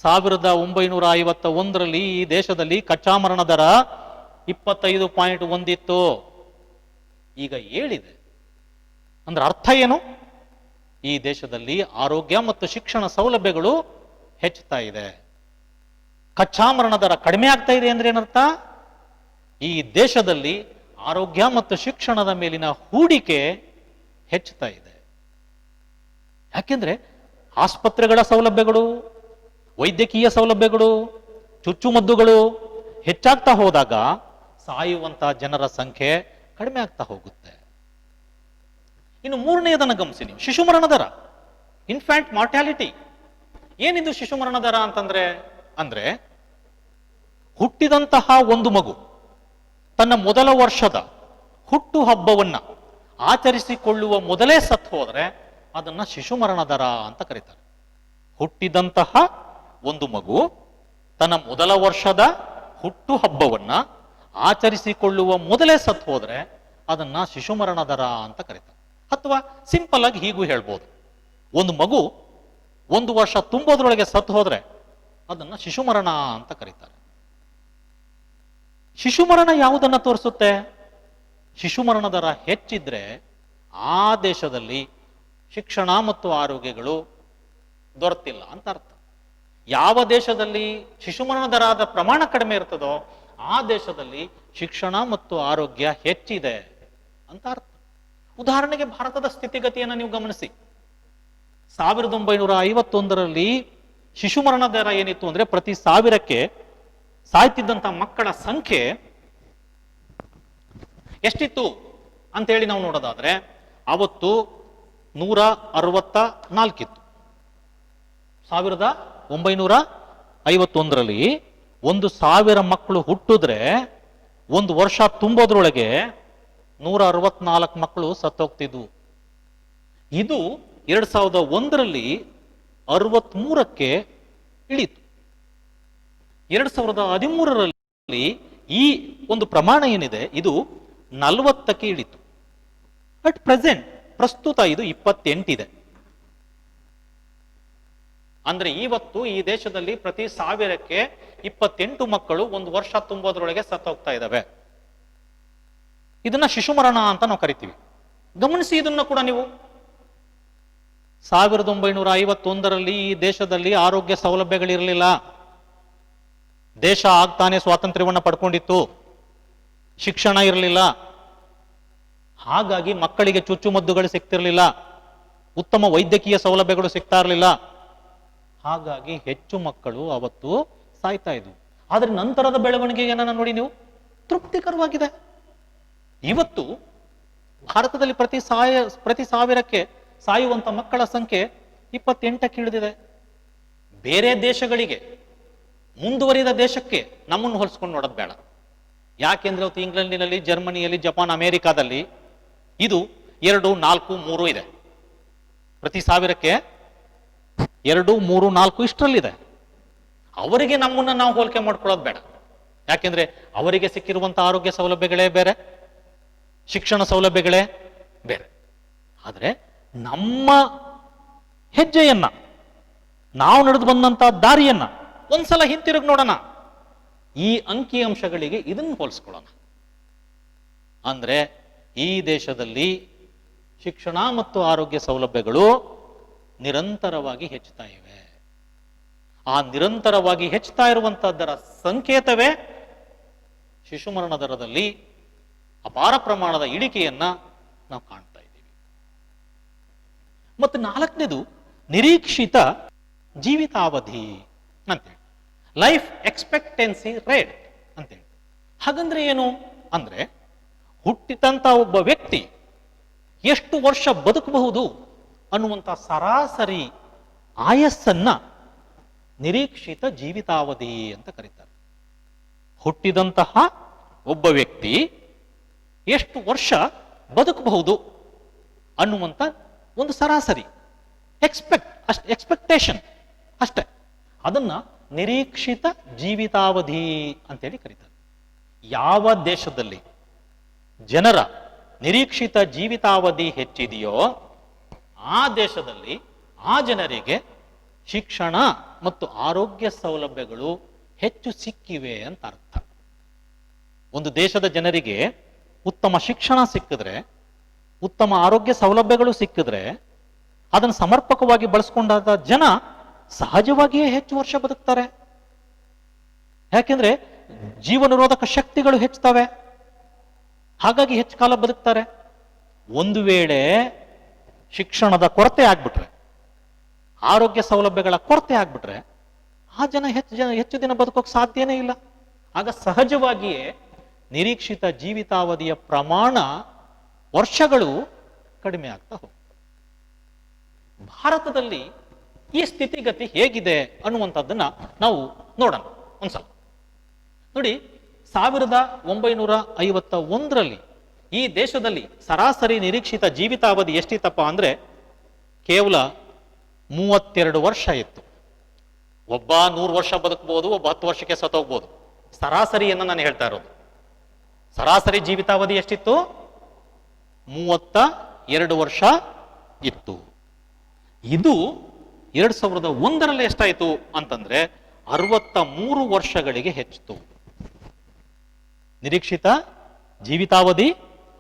1951ರಲ್ಲಿ ಈ ದೇಶದಲ್ಲಿ ಕಚ್ಚಾ ಮರಣ ದರ 25.1 ಇತ್ತು. ಈಗ 7 ಇದೆ. ಅಂದ್ರೆ ಅರ್ಥ ಏನು? ಈ ದೇಶದಲ್ಲಿ ಆರೋಗ್ಯ ಮತ್ತು ಶಿಕ್ಷಣ ಸೌಲಭ್ಯಗಳು ಹೆಚ್ಚುತ್ತಾ ಇದೆ. ಕಚ್ಚಾ ಮರಣ ದರ ಕಡಿಮೆ ಆಗ್ತಾ ಇದೆ ಅಂದ್ರೆ ಏನರ್ಥ? ಈ ದೇಶದಲ್ಲಿ ಆರೋಗ್ಯ ಮತ್ತು ಶಿಕ್ಷಣದ ಮೇಲಿನ ಹೂಡಿಕೆ ಹೆಚ್ಚುತ್ತಾ ಇದೆ. ಯಾಕೆಂದ್ರೆ ಆಸ್ಪತ್ರೆಗಳ ಸೌಲಭ್ಯಗಳು, ವೈದ್ಯಕೀಯ ಸೌಲಭ್ಯಗಳು, ಚುಚ್ಚುಮದ್ದುಗಳು ಹೆಚ್ಚಾಗ್ತಾ ಹೋದಾಗ ಸಾಯುವಂತಹ ಜನರ ಸಂಖ್ಯೆ ಕಡಿಮೆ ಆಗ್ತಾ ಹೋಗುತ್ತೆ. ಇನ್ನು ಮೂರನೆಯದನ್ನು ಗಮನಿಸಿ ನೀವು, ಶಿಶು ಮರಣ ದರ, ಇನ್ಫ್ಯಾಂಟ್ ಮಾರ್ಟಾಲಿಟಿ. ಏನಿದು ಶಿಶು ಮರಣ ದರ ಅಂದ್ರೆ ಹುಟ್ಟಿದಂತಹ ಒಂದು ಮಗು ತನ್ನ ಮೊದಲ ವರ್ಷದ ಹುಟ್ಟು ಹಬ್ಬವನ್ನ ಆಚರಿಸಿಕೊಳ್ಳುವ ಮೊದಲೇ ಸತ್ತು ಹೋದ್ರೆ ಅದನ್ನ ಶಿಶು ಮರಣ ದರ ಅಂತ ಕರೀತಾರೆ. ಹುಟ್ಟಿದಂತಹ ಒಂದು ಮಗು ತನ್ನ ಮೊದಲ ವರ್ಷದ ಹುಟ್ಟು ಹಬ್ಬವನ್ನ ಆಚರಿಸಿಕೊಳ್ಳುವ ಮೊದಲೇ ಸತ್ತು ಹೋದ್ರೆ ಅದನ್ನ ಶಿಶು ಮರಣ ದರ ಅಂತ ಕರೀತಾರೆ. ಅಥವಾ ಸಿಂಪಲ್ ಆಗಿ ಹೀಗೂ ಹೇಳ್ಬೋದು, ಒಂದು ಮಗು 1 ವರ್ಷ ತುಂಬೋದ್ರೊಳಗೆ ಸತ್ತು ಹೋದ್ರೆ ಅದನ್ನ ಶಿಶು ಮರಣ ಅಂತ ಕರೀತಾರೆ. ಶಿಶು ಮರಣ ಯಾವುದನ್ನ ತೋರಿಸುತ್ತೆ? ಶಿಶು ಮರಣ ದರ ಹೆಚ್ಚಿದ್ರೆ ಆ ದೇಶದಲ್ಲಿ ಶಿಕ್ಷಣ ಮತ್ತು ಆರೋಗ್ಯಗಳು ದೊರೆತಿಲ್ಲ ಅಂತ ಅರ್ಥ. ಯಾವ ದೇಶದಲ್ಲಿ ಶಿಶು ಮರಣ ದರದ ಪ್ರಮಾಣ ಕಡಿಮೆ ಇರ್ತದೋ ಆ ದೇಶದಲ್ಲಿ ಶಿಕ್ಷಣ ಮತ್ತು ಆರೋಗ್ಯ ಹೆಚ್ಚಿದೆ ಅಂತ ಅರ್ಥ. ಉದಾಹರಣೆಗೆ ಭಾರತದ ಸ್ಥಿತಿಗತಿಯನ್ನು ನೀವು ಗಮನಿಸಿ. 1951ರಲ್ಲಿ ಶಿಶು ಮರಣ ದರ ಏನಿತ್ತು ಅಂದ್ರೆ ಪ್ರತಿ 1000ಕ್ಕೆ ಸಾಯ್ತಿದ್ದಂತ ಮಕ್ಕಳ ಸಂಖ್ಯೆ ಎಷ್ಟಿತ್ತು ಅಂತೇಳಿ ನಾವು ನೋಡೋದಾದ್ರೆ ಅವತ್ತು 164 ಇತ್ತು. 1951ರಲ್ಲಿ 1,000 ಮಕ್ಕಳು ಹುಟ್ಟಿದ್ರೆ 1 ವರ್ಷ ತುಂಬೋದ್ರೊಳಗೆ 164 ಮಕ್ಕಳು ಸತ್ತೋಗ್ತಿದ್ವು. ಇದು 2001ರಲ್ಲಿ 63ಕ್ಕೆ ಇಳಿತು. 2013ರಲ್ಲಿ ಈ ಒಂದು ಪ್ರಮಾಣ ಏನಿದೆ ಇದು 40ಕ್ಕೆ ಇಳಿತು. ಅಟ್ ಪ್ರೆಸೆಂಟ್ ಪ್ರಸ್ತುತ ಇದು 28 ಇದೆ. ಅಂದ್ರೆ ಇವತ್ತು ಈ ದೇಶದಲ್ಲಿ ಪ್ರತಿ 1000ಕ್ಕೆ 28 ಮಕ್ಕಳು 1 ವರ್ಷ ತುಂಬೋದ್ರೊಳಗೆ ಸತ್ತೋಗ್ತಾ ಇದ್ದಾವೆ. ಇದನ್ನ ಶಿಶು ಮರಣ ಅಂತ ನಾವು ಕರಿತೀವಿ. ಗಮನಿಸಿ ಇದನ್ನ ಕೂಡ ನೀವು. 1951ರಲ್ಲಿ ಈ ದೇಶದಲ್ಲಿ ಆರೋಗ್ಯ ಸೌಲಭ್ಯಗಳಿರಲಿಲ್ಲ. ದೇಶ ಆಗ್ತಾನೆ ಸ್ವಾತಂತ್ರ್ಯವನ್ನ ಪಡ್ಕೊಂಡಿತ್ತು. ಶಿಕ್ಷಣ ಇರಲಿಲ್ಲ. ಹಾಗಾಗಿ ಮಕ್ಕಳಿಗೆ ಚುಚ್ಚುಮದ್ದುಗಳು ಸಿಗ್ತಿರ್ಲಿಲ್ಲ. ಉತ್ತಮ ವೈದ್ಯಕೀಯ ಸೌಲಭ್ಯಗಳು ಸಿಗ್ತಾ ಇರಲಿಲ್ಲ. ಹಾಗಾಗಿ ಹೆಚ್ಚು ಮಕ್ಕಳು ಅವತ್ತು ಸಾಯ್ತಾ ಇದ್ವು. ಆದ್ರೆ ನಂತರದ ಬೆಳವಣಿಗೆಯನ್ನ ನೋಡಿ ನೀವು, ತೃಪ್ತಿಕರವಾಗಿದೆ. ಇವತ್ತು ಭಾರತದಲ್ಲಿ ಪ್ರತಿ 1000ಕ್ಕೆ ಸಾಯುವಂತ ಮಕ್ಕಳ ಸಂಖ್ಯೆ 28ಕ್ಕೆ ಇಳಿದಿದೆ. ಬೇರೆ ದೇಶಗಳಿಗೆ, ಮುಂದುವರಿದ ದೇಶಕ್ಕೆ ನಮ್ಮನ್ನು ಹೋಲಿಸ್ಕೊಂಡು ನೋಡೋದು ಬೇಡ. ಯಾಕೆಂದ್ರೆ ಅವತ್ತು ಇಂಗ್ಲೆಂಡಿನಲ್ಲಿ, ಜರ್ಮನಿಯಲ್ಲಿ, ಜಪಾನ್, ಅಮೆರಿಕಾದಲ್ಲಿ ಇದು 2, 4, 3 ಇದೆ. ಪ್ರತಿ 1000ಕ್ಕೆ 2, 3, 4 ಇಷ್ಟರಲ್ಲಿದೆ. ಅವರಿಗೆ ನಮ್ಮನ್ನ ನಾವು ಹೋಲಿಕೆ ಮಾಡ್ಕೊಳ್ಳೋದು ಬೇಡ. ಯಾಕೆಂದ್ರೆ ಅವರಿಗೆ ಸಿಕ್ಕಿರುವಂತ ಆರೋಗ್ಯ ಸೌಲಭ್ಯಗಳೇ ಬೇರೆ, ಶಿಕ್ಷಣ ಸೌಲಭ್ಯಗಳೇ ಬೇರೆ. ಆದ್ರೆ ನಮ್ಮ ಹೆಜ್ಜೆಯನ್ನ, ನಾವು ನಡೆದು ಬಂದಂತ ದಾರಿಯನ್ನ ಒಂದ್ಸಲ ಹಿಂತಿರುಗಿ ನೋಡೋಣ. ಈ ಅಂಕಿ ಅಂಶಗಳಿಗೆ ಇದನ್ನು ಹೋಲಿಸ್ಕೊಳ್ಳೋಣ. ಅಂದ್ರೆ ಈ ದೇಶದಲ್ಲಿ ಶಿಕ್ಷಣ ಮತ್ತು ಆರೋಗ್ಯ ಸೌಲಭ್ಯಗಳು ನಿರಂತರವಾಗಿ ಹೆಚ್ಚುತ್ತಾ ಇವೆ. ಆ ನಿರಂತರವಾಗಿ ಹೆಚ್ಚುತ್ತಾ ಇರುವಂತಹದ್ದರ ಸಂಕೇತವೇ ಶಿಶು ಮರಣ ದರದಲ್ಲಿ ಅಪಾರ ಪ್ರಮಾಣದ ಇಳಿಕೆಯನ್ನ ನಾವು ಕಾಣ್ತಾ ಇದ್ದೀವಿ. ಮತ್ತು 4ನೇದು ನಿರೀಕ್ಷಿತ ಜೀವಿತಾವಧಿ ಅಂತೇಳಿ, ಲೈಫ್ ಎಕ್ಸ್ಪೆಕ್ಟೆನ್ಸಿ ರೇಟ್. ಅಂತೇಳಿ. ಹಾಗಂದ್ರೆ ಏನು ಅಂದ್ರೆ, ಹುಟ್ಟಿದಂತ ಒಬ್ಬ ವ್ಯಕ್ತಿ ಎಷ್ಟು ವರ್ಷ ಬದುಕಬಹುದು ಅನ್ನುವಂಥ ಸರಾಸರಿ ಆಯಸ್ಸನ್ನ ನಿರೀಕ್ಷಿತ ಜೀವಿತಾವಧಿ ಅಂತ ಕರೀತಾರೆ. ಹುಟ್ಟಿದಂತಹ ಒಬ್ಬ ವ್ಯಕ್ತಿ ಎಷ್ಟು ವರ್ಷ ಬದುಕಬಹುದು ಅನ್ನುವಂಥ ಒಂದು ಸರಾಸರಿ ಎಕ್ಸ್ಪೆಕ್ಟೇಷನ್ ಅಷ್ಟೇ, ಅದನ್ನ ನಿರೀಕ್ಷಿತ ಜೀವಿತಾವಧಿ ಅಂತೇಳಿ ಕರೀತಾರೆ. ಯಾವ ದೇಶದಲ್ಲಿ ಜನರ ನಿರೀಕ್ಷಿತ ಜೀವಿತಾವಧಿ ಹೆಚ್ಚಿದೆಯೋ ಆ ದೇಶದಲ್ಲಿ ಆ ಜನರಿಗೆ ಶಿಕ್ಷಣ ಮತ್ತು ಆರೋಗ್ಯ ಸೌಲಭ್ಯಗಳು ಹೆಚ್ಚು ಸಿಕ್ಕಿವೆ ಅಂತ ಅರ್ಥ. ಒಂದು ದೇಶದ ಜನರಿಗೆ ಉತ್ತಮ ಶಿಕ್ಷಣ ಸಿಕ್ಕಿದ್ರೆ, ಉತ್ತಮ ಆರೋಗ್ಯ ಸೌಲಭ್ಯಗಳು ಸಿಕ್ಕಿದ್ರೆ, ಅದನ್ನು ಸಮರ್ಪಕವಾಗಿ ಬಳಸ್ಕೊಂಡಾದ ಜನ ಸಹಜವಾಗಿಯೇ ಹೆಚ್ಚು ವರ್ಷ ಬದುಕ್ತಾರೆ. ಯಾಕೆಂದ್ರೆ ಜೀವನಿರೋಧಕ ಶಕ್ತಿಗಳು ಹೆಚ್ಚುತ್ತವೆ, ಹಾಗಾಗಿ ಹೆಚ್ಚು ಕಾಲ ಬದುಕ್ತಾರೆ. ಒಂದು ವೇಳೆ ಶಿಕ್ಷಣದ ಕೊರತೆ ಆಗ್ಬಿಟ್ರೆ, ಆರೋಗ್ಯ ಸೌಲಭ್ಯಗಳ ಕೊರತೆ ಆಗ್ಬಿಟ್ರೆ, ಆ ಜನ ಹೆಚ್ಚು ದಿನ ಬದುಕೋಕೆ ಸಾಧ್ಯನೇ ಇಲ್ಲ. ಆಗ ಸಹಜವಾಗಿಯೇ ನಿರೀಕ್ಷಿತ ಜೀವಿತಾವಧಿಯ ಪ್ರಮಾಣ ವರ್ಷಗಳು ಕಡಿಮೆ ಆಗ್ತಾ ಹೋಗ್ತವೆ. ಭಾರತದಲ್ಲಿ ಈ ಸ್ಥಿತಿಗತಿ ಹೇಗಿದೆ ಅನ್ನುವಂಥದ್ದನ್ನ ನಾವು ನೋಡೋಣ ಒಂದ್ಸಲ. ನೋಡಿ, 1951ರಲ್ಲಿ ಈ ದೇಶದಲ್ಲಿ ಸರಾಸರಿ ನಿರೀಕ್ಷಿತ ಜೀವಿತಾವಧಿ ಎಷ್ಟಿತ್ತಪ್ಪ ಅಂದ್ರೆ ಕೇವಲ 32 ವರ್ಷ ಇತ್ತು. ಒಬ್ಬ 100 ವರ್ಷ ಬದುಕಬಹುದು, ಒಬ್ಬ 10 ವರ್ಷಕ್ಕೆ ಸತ್ತೋಗ್ಬೋದು. ಸರಾಸರಿಯನ್ನು ನಾನು ಹೇಳ್ತಾ ಇರೋದು. ಸರಾಸರಿ ಜೀವಿತಾವಧಿ ಎಷ್ಟಿತ್ತು? 32 ವರ್ಷ ಇತ್ತು. ಇದು 2001ರಲ್ಲಿ ಎಷ್ಟಾಯಿತು ಅಂತಂದ್ರೆ 63 ವರ್ಷಗಳಿಗೆ ಹೆಚ್ಚಿತು. ನಿರೀಕ್ಷಿತ ಜೀವಿತಾವಧಿ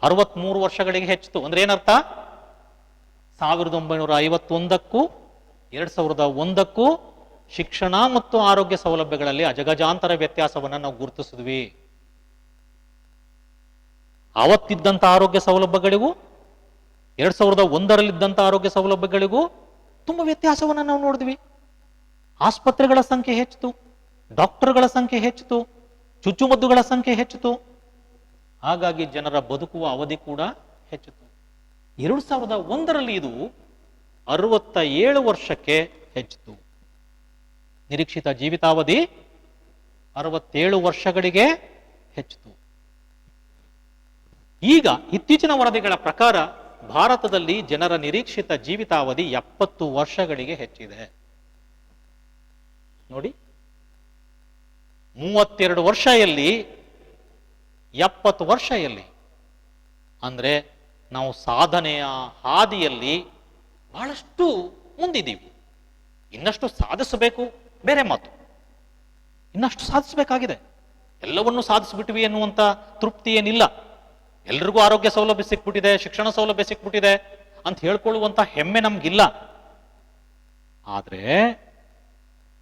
63 ವರ್ಷಗಳಿಗೆ ಹೆಚ್ಚಿತು. ಅಂದ್ರೆ ಏನರ್ಥ? 1951ಕ್ಕೂ 2001ಕ್ಕೂ ಶಿಕ್ಷಣ ಮತ್ತು ಆರೋಗ್ಯ ಸೌಲಭ್ಯಗಳಲ್ಲಿ ಅಜಗಜಾಂತರ ವ್ಯತ್ಯಾಸವನ್ನ ನಾವು ಗುರುತಿಸಿದ್ವಿ. ಆವತ್ತಿದ್ದಂಥ ಆರೋಗ್ಯ ಸೌಲಭ್ಯಗಳಿಗೂ 2001ರಲ್ಲಿದ್ದಂಥ ಆರೋಗ್ಯ ಸೌಲಭ್ಯಗಳಿಗೂ ತುಂಬಾ ವ್ಯತ್ಯಾಸವನ್ನ ನಾವು ನೋಡಿದ್ವಿ. ಆಸ್ಪತ್ರೆಗಳ ಸಂಖ್ಯೆ ಹೆಚ್ಚಿತು, ಡಾಕ್ಟರ್ಗಳ ಸಂಖ್ಯೆ ಹೆಚ್ಚಿತು, ಚುಚ್ಚುಮದ್ದುಗಳ ಸಂಖ್ಯೆ ಹೆಚ್ಚಿತು. ಹಾಗಾಗಿ ಜನರ ಬದುಕುವ ಅವಧಿ ಕೂಡ ಹೆಚ್ಚಿತು. 2001ರಲ್ಲಿ ಇದು 67 ವರ್ಷಕ್ಕೆ ಹೆಚ್ಚಿತು. ನಿರೀಕ್ಷಿತ ಜೀವಿತಾವಧಿ 67 ವರ್ಷಗಳಿಗೆ ಹೆಚ್ಚಿತು. ಈಗ ಇತ್ತೀಚಿನ ವರದಿಗಳ ಪ್ರಕಾರ ಭಾರತದಲ್ಲಿ ಜನರ ನಿರೀಕ್ಷಿತ ಜೀವಿತಾವಧಿ 70 ವರ್ಷಗಳಿಗೆ ಹೆಚ್ಚಿದೆ. ನೋಡಿ, 32 ವರ್ಷ ಎಲ್ಲಿ, 70 ವರ್ಷ ಎಲ್ಲಿ? ಅಂದ್ರೆ ನಾವು ಸಾಧನೆಯ ಹಾದಿಯಲ್ಲಿ ಬಹಳಷ್ಟು ಮುಂದಿದ್ದೀವಿ. ಇನ್ನಷ್ಟು ಸಾಧಿಸಬೇಕು, ಬೇರೆ ಮಾತು. ಇನ್ನಷ್ಟು ಸಾಧಿಸಬೇಕಾಗಿದೆ. ಎಲ್ಲವನ್ನೂ ಸಾಧಿಸ್ಬಿಟ್ವಿ ಎನ್ನುವಂತ ತೃಪ್ತಿ ಏನಿಲ್ಲ. ಎಲ್ರಿಗೂ ಆರೋಗ್ಯ ಸೌಲಭ್ಯ ಸಿಕ್ಬಿಟ್ಟಿದೆ, ಶಿಕ್ಷಣ ಸೌಲಭ್ಯ ಸಿಕ್ಬಿಟ್ಟಿದೆ ಅಂತ ಹೇಳ್ಕೊಳ್ಳುವಂತ ಹೆಮ್ಮೆ ನಮ್ಗಿಲ್ಲ. ಆದ್ರೆ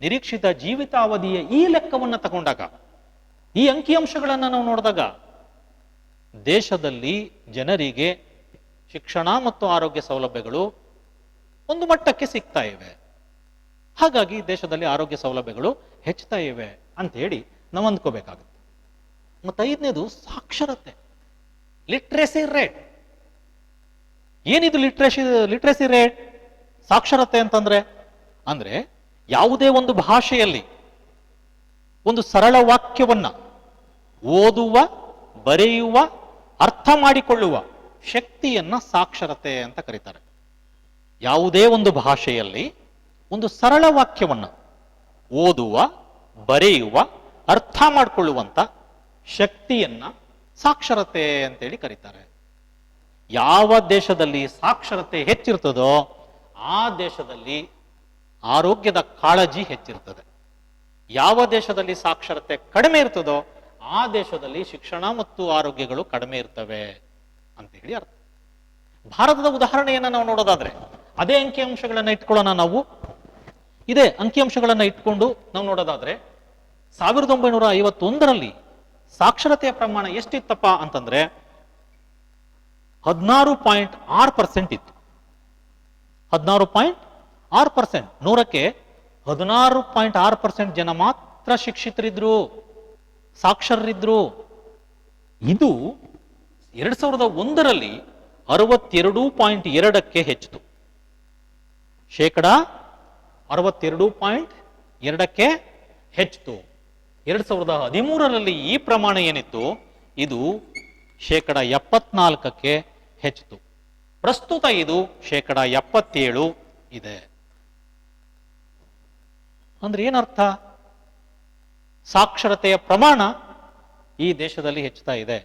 ನಿರೀಕ್ಷಿತ ಜೀವಿತಾವಧಿಯ ಈ ಲೆಕ್ಕವನ್ನ ತಗೊಂಡಾಗ, ಈ ಅಂಕಿಅಂಶಗಳನ್ನ ನಾವು ನೋಡಿದಾಗ ದೇಶದಲ್ಲಿ ಜನರಿಗೆ ಶಿಕ್ಷಣ ಮತ್ತು ಆರೋಗ್ಯ ಸೌಲಭ್ಯಗಳು ಒಂದು ಮಟ್ಟಕ್ಕೆ ಸಿಗ್ತಾ ಇವೆ. ಹಾಗಾಗಿ ದೇಶದಲ್ಲಿ ಆರೋಗ್ಯ ಸೌಲಭ್ಯಗಳು ಹೆಚ್ಚುತ್ತಾ ಇವೆ ಅಂತ ಹೇಳಿ ನಾವು ಅಂದ್ಕೋಬೇಕಾಗುತ್ತೆ. ಮತ್ತೆ 5ನೇದು ಸಾಕ್ಷರತೆ, ಲಿಟ್ರೇಸಿ ರೇಟ್. ಏನಿದು ಲಿಟ್ರೇಸಿ ರೇಟ್? ಸಾಕ್ಷರತೆ ಅಂತಂದ್ರೆ ಅಂದ್ರೆ ಯಾವುದೇ ಒಂದು ಭಾಷೆಯಲ್ಲಿ ಒಂದು ಸರಳ ವಾಕ್ಯವನ್ನ ಓದುವ, ಬರೆಯುವ, ಅರ್ಥ ಮಾಡಿಕೊಳ್ಳುವ ಶಕ್ತಿಯನ್ನ ಸಾಕ್ಷರತೆ ಅಂತ ಕರೀತಾರೆ. ಯಾವುದೇ ಒಂದು ಭಾಷೆಯಲ್ಲಿ ಒಂದು ಸರಳ ವಾಕ್ಯವನ್ನ ಓದುವ, ಬರೆಯುವ, ಅರ್ಥ ಮಾಡಿಕೊಳ್ಳುವಂತ ಶಕ್ತಿಯನ್ನ ಸಾಕ್ಷರತೆ ಅಂತೇಳಿ ಕರೀತಾರೆ. ಯಾವ ದೇಶದಲ್ಲಿ ಸಾಕ್ಷರತೆ ಹೆಚ್ಚಿರ್ತದೋ ಆ ದೇಶದಲ್ಲಿ ಆರೋಗ್ಯದ ಕಾಳಜಿ ಹೆಚ್ಚಿರ್ತದೆ. ಯಾವ ದೇಶದಲ್ಲಿ ಸಾಕ್ಷರತೆ ಕಡಿಮೆ ಇರ್ತದೋ ಆ ದೇಶದಲ್ಲಿ ಶಿಕ್ಷಣ ಮತ್ತು ಆರೋಗ್ಯಗಳು ಕಡಿಮೆ ಇರ್ತವೆ ಅಂತ ಹೇಳಿ ಅರ್ಥ. ಭಾರತದ ಉದಾಹರಣೆಯನ್ನ ನಾವು ನೋಡೋದಾದ್ರೆ ಅದೇ ಅಂಕಿಅಂಶಗಳನ್ನ ಇಟ್ಕೊಳ್ಳೋಣ ನಾವು. ಇದೇ ಅಂಕಿಅಂಶಗಳನ್ನ ಇಟ್ಕೊಂಡು ನಾವು ನೋಡೋದಾದ್ರೆ 1951ರಲ್ಲಿ ಸಾಕ್ಷರತೆಯ ಪ್ರಮಾಣ ಎಷ್ಟಿತ್ತಪ್ಪ ಅಂತಂದ್ರೆ 16.6% ಇತ್ತು. 16.6%. 100ಕ್ಕೆ 16.6% ಜನ ಮಾತ್ರ ಶಿಕ್ಷಿತರಿದ್ರು. ಸಾಕ್ಷರರಿದ್ರು. ಇದು 2001ರಲ್ಲಿ 62.2ಕ್ಕೆ ಹೆಚ್ಚಿತು. ಶೇಕಡ 62.2ಕ್ಕೆ ಹೆಚ್ಚಿತು. 2013ರಲ್ಲಿ ಈ ಪ್ರಮಾಣ ಏನಿತ್ತು ಇದು ಶೇಕಡ 74ಕ್ಕೆ ಹೆಚ್ಚಿತು. ಪ್ರಸ್ತುತ ಇದು ಶೇಕಡ 77 ಇದೆ. ಅಂದ್ರೆ ಏನರ್ಥ? ಸಾಕ್ಷರತೆಯ ಪ್ರಮಾಣ ಈ ದೇಶದಲ್ಲಿ ಹೆಚ್ಚುತ್ತಾ ಇದೆ.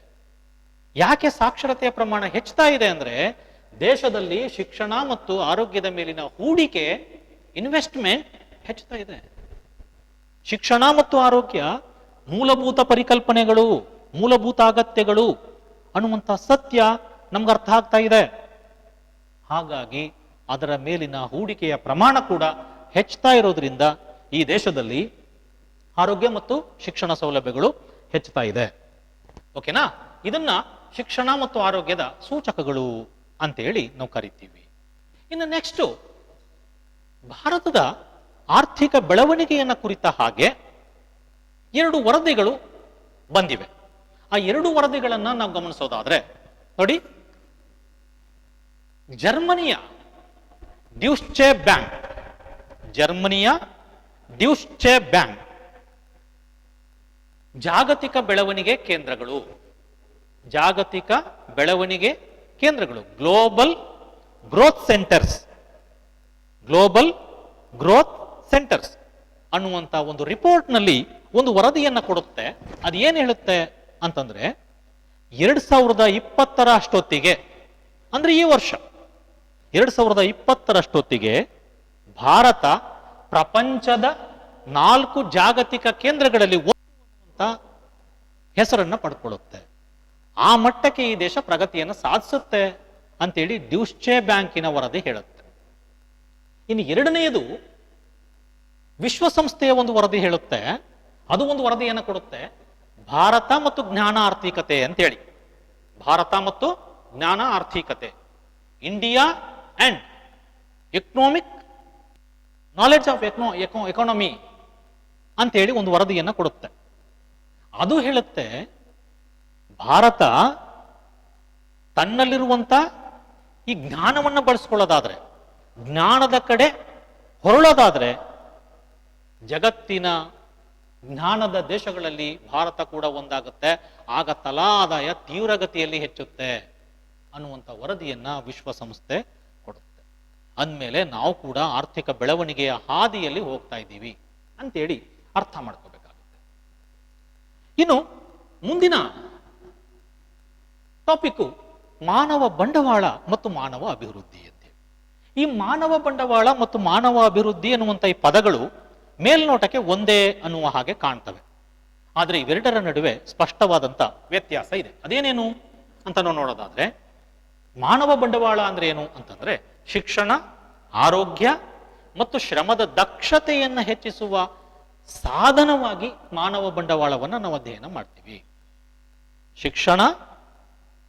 ಯಾಕೆ ಸಾಕ್ಷರತೆಯ ಪ್ರಮಾಣ ಹೆಚ್ಚುತ್ತಾ ಇದೆ ಅಂದ್ರೆ ದೇಶದಲ್ಲಿ ಶಿಕ್ಷಣ ಮತ್ತು ಆರೋಗ್ಯದ ಮೇಲಿನ ಹೂಡಿಕೆ, ಇನ್ವೆಸ್ಟ್ಮೆಂಟ್ ಹೆಚ್ಚುತ್ತಾ ಇದೆ. ಶಿಕ್ಷಣ ಮತ್ತು ಆರೋಗ್ಯ ಮೂಲಭೂತ ಪರಿಕಲ್ಪನೆಗಳು, ಮೂಲಭೂತ ಅಗತ್ಯಗಳು ಅನ್ನುವಂಥ ಸತ್ಯ ನಮ್ಗೆ ಅರ್ಥ ಆಗ್ತಾ ಇದೆ. ಹಾಗಾಗಿ ಅದರ ಮೇಲಿನ ಹೂಡಿಕೆಯ ಪ್ರಮಾಣ ಕೂಡ ಹೆಚ್ಚುತ್ತಾ ಇರೋದ್ರಿಂದ ಈ ದೇಶದಲ್ಲಿ ಆರೋಗ್ಯ ಮತ್ತು ಶಿಕ್ಷಣ ಸೌಲಭ್ಯಗಳು ಹೆಚ್ಚುತ್ತಾ ಇದೆ. ಓಕೆನಾ? ಇದನ್ನ ಶಿಕ್ಷಣ ಮತ್ತು ಆರೋಗ್ಯದ ಸೂಚಕಗಳು ಅಂತೇಳಿ ನಾವು ಕರಿತೀವಿ. ಇನ್ನು ನೆಕ್ಸ್ಟ್, ಭಾರತದ ಆರ್ಥಿಕ ಬೆಳವಣಿಗೆಯನ್ನು ಕುರಿತ ಹಾಗೆ 2 ವರದಿಗಳು ಬಂದಿವೆ. ಆ 2 ವರದಿಗಳನ್ನ ನಾವು ಗಮನಿಸೋದಾದ್ರೆ ನೋಡಿ, ಜರ್ಮನಿಯ ಡ್ಯೂಶ್ಚೆ ಬ್ಯಾಂಕ್, ಜರ್ಮನಿಯ ಡ್ಯೂಶ್ಚೆ ಬ್ಯಾಂಕ್ ಜಾಗತಿಕ ಬೆಳವಣಿಗೆ ಕೇಂದ್ರಗಳು, ಜಾಗತಿಕ ಬೆಳವಣಿಗೆ ಕೇಂದ್ರಗಳು, global growth centres, global growth centres ಅನ್ನುವಂಥ ಒಂದು ರಿಪೋರ್ಟ್ನಲ್ಲಿ ಒಂದು ವರದಿಯನ್ನ ಕೊಡುತ್ತೆ. ಅದು ಏನು ಹೇಳುತ್ತೆ ಅಂತಂದ್ರೆ 2020ರ ಅಷ್ಟೊತ್ತಿಗೆ, ಅಂದ್ರೆ ಈ ವರ್ಷ 2020ರ ಅಷ್ಟೊತ್ತಿಗೆ ಭಾರತ ಪ್ರಪಂಚದ 4 ಜಾಗತಿಕ ಕೇಂದ್ರಗಳಲ್ಲಿ ಅಂತ ಹೆಸರನ್ನ ಪಡ್ಕೊಳ್ಳುತ್ತೆ. ಆ ಮಟ್ಟಕ್ಕೆ ಈ ದೇಶ ಪ್ರಗತಿಯನ್ನು ಸಾಧಿಸುತ್ತೆ ಅಂತೇಳಿ ಡ್ಯೂಶ್ಚೆ ಬ್ಯಾಂಕಿನ ವರದಿ ಹೇಳುತ್ತೆ. ಇನ್ನು ಎರಡನೆಯದು ವಿಶ್ವಸಂಸ್ಥೆಯ ಒಂದು ವರದಿ ಹೇಳುತ್ತೆ. ಅದು ಒಂದು ವರದಿಯನ್ನು ಕೊಡುತ್ತೆ, ಭಾರತ ಮತ್ತು ಜ್ಞಾನ ಆರ್ಥಿಕತೆ ಅಂತೇಳಿ. ಭಾರತ ಮತ್ತು ಜ್ಞಾನ ಆರ್ಥಿಕತೆ, India and economic knowledge of economy ಅಂತೇಳಿ ಒಂದು ವರದಿಯನ್ನು ಕೊಡುತ್ತೆ. ಅದು ಹೇಳುತ್ತೆ ಭಾರತ ತನ್ನಲ್ಲಿರುವಂತ ಈ ಜ್ಞಾನವನ್ನು ಬಳಸ್ಕೊಳ್ಳೋದಾದ್ರೆ, ಜ್ಞಾನದ ಕಡೆ ಹೊರಳೋದಾದ್ರೆ ಜಗತ್ತಿನ ಜ್ಞಾನದ ದೇಶಗಳಲ್ಲಿ ಭಾರತ ಕೂಡ ಒಂದಾಗುತ್ತೆ. ಆಗ ತಲಾ ಆದಾಯ ತೀವ್ರಗತಿಯಲ್ಲಿ ಹೆಚ್ಚುತ್ತೆ ಅನ್ನುವಂಥ ವರದಿಯನ್ನ ವಿಶ್ವಸಂಸ್ಥೆ ಕೊಡುತ್ತೆ. ಅಂದಮೇಲೆ ನಾವು ಕೂಡ ಆರ್ಥಿಕ ಬೆಳವಣಿಗೆಯ ಹಾದಿಯಲ್ಲಿ ಹೋಗ್ತಾ ಇದ್ದೀವಿ ಅಂತೇಳಿ ಅರ್ಥ ಮಾಡ್ಕೋಬೇಕಾಗುತ್ತೆ. ಇನ್ನು ಮುಂದಿನ ಟಾಪಿಕ್ಕು ಮಾನವ ಬಂಡವಾಳ ಮತ್ತು ಮಾನವ ಅಭಿವೃದ್ಧಿ ಅಂತ. ಈ ಮಾನವ ಬಂಡವಾಳ ಮತ್ತು ಮಾನವ ಅಭಿವೃದ್ಧಿ ಅನ್ನುವಂಥ ಈ ಪದಗಳು ಮೇಲ್ನೋಟಕ್ಕೆ ಒಂದೇ ಅನ್ನುವ ಹಾಗೆ ಕಾಣ್ತವೆ. ಆದರೆ ಇವೆರಡರ ನಡುವೆ ಸ್ಪಷ್ಟವಾದಂಥ ವ್ಯತ್ಯಾಸ ಇದೆ. ಅದೇನೇನು ಅಂತ ನಾವು ನೋಡೋದಾದ್ರೆ, ಮಾನವ ಬಂಡವಾಳ ಅಂದ್ರೆ ಏನು ಅಂತಂದ್ರೆ ಶಿಕ್ಷಣ, ಆರೋಗ್ಯ ಮತ್ತು ಶ್ರಮದ ದಕ್ಷತೆಯನ್ನು ಹೆಚ್ಚಿಸುವ ಸಾಧನವಾಗಿ ಮಾನವ ಬಂಡವಾಳವನ್ನು ನಾವು ಅಧ್ಯಯನ ಮಾಡ್ತೀವಿ. ಶಿಕ್ಷಣ,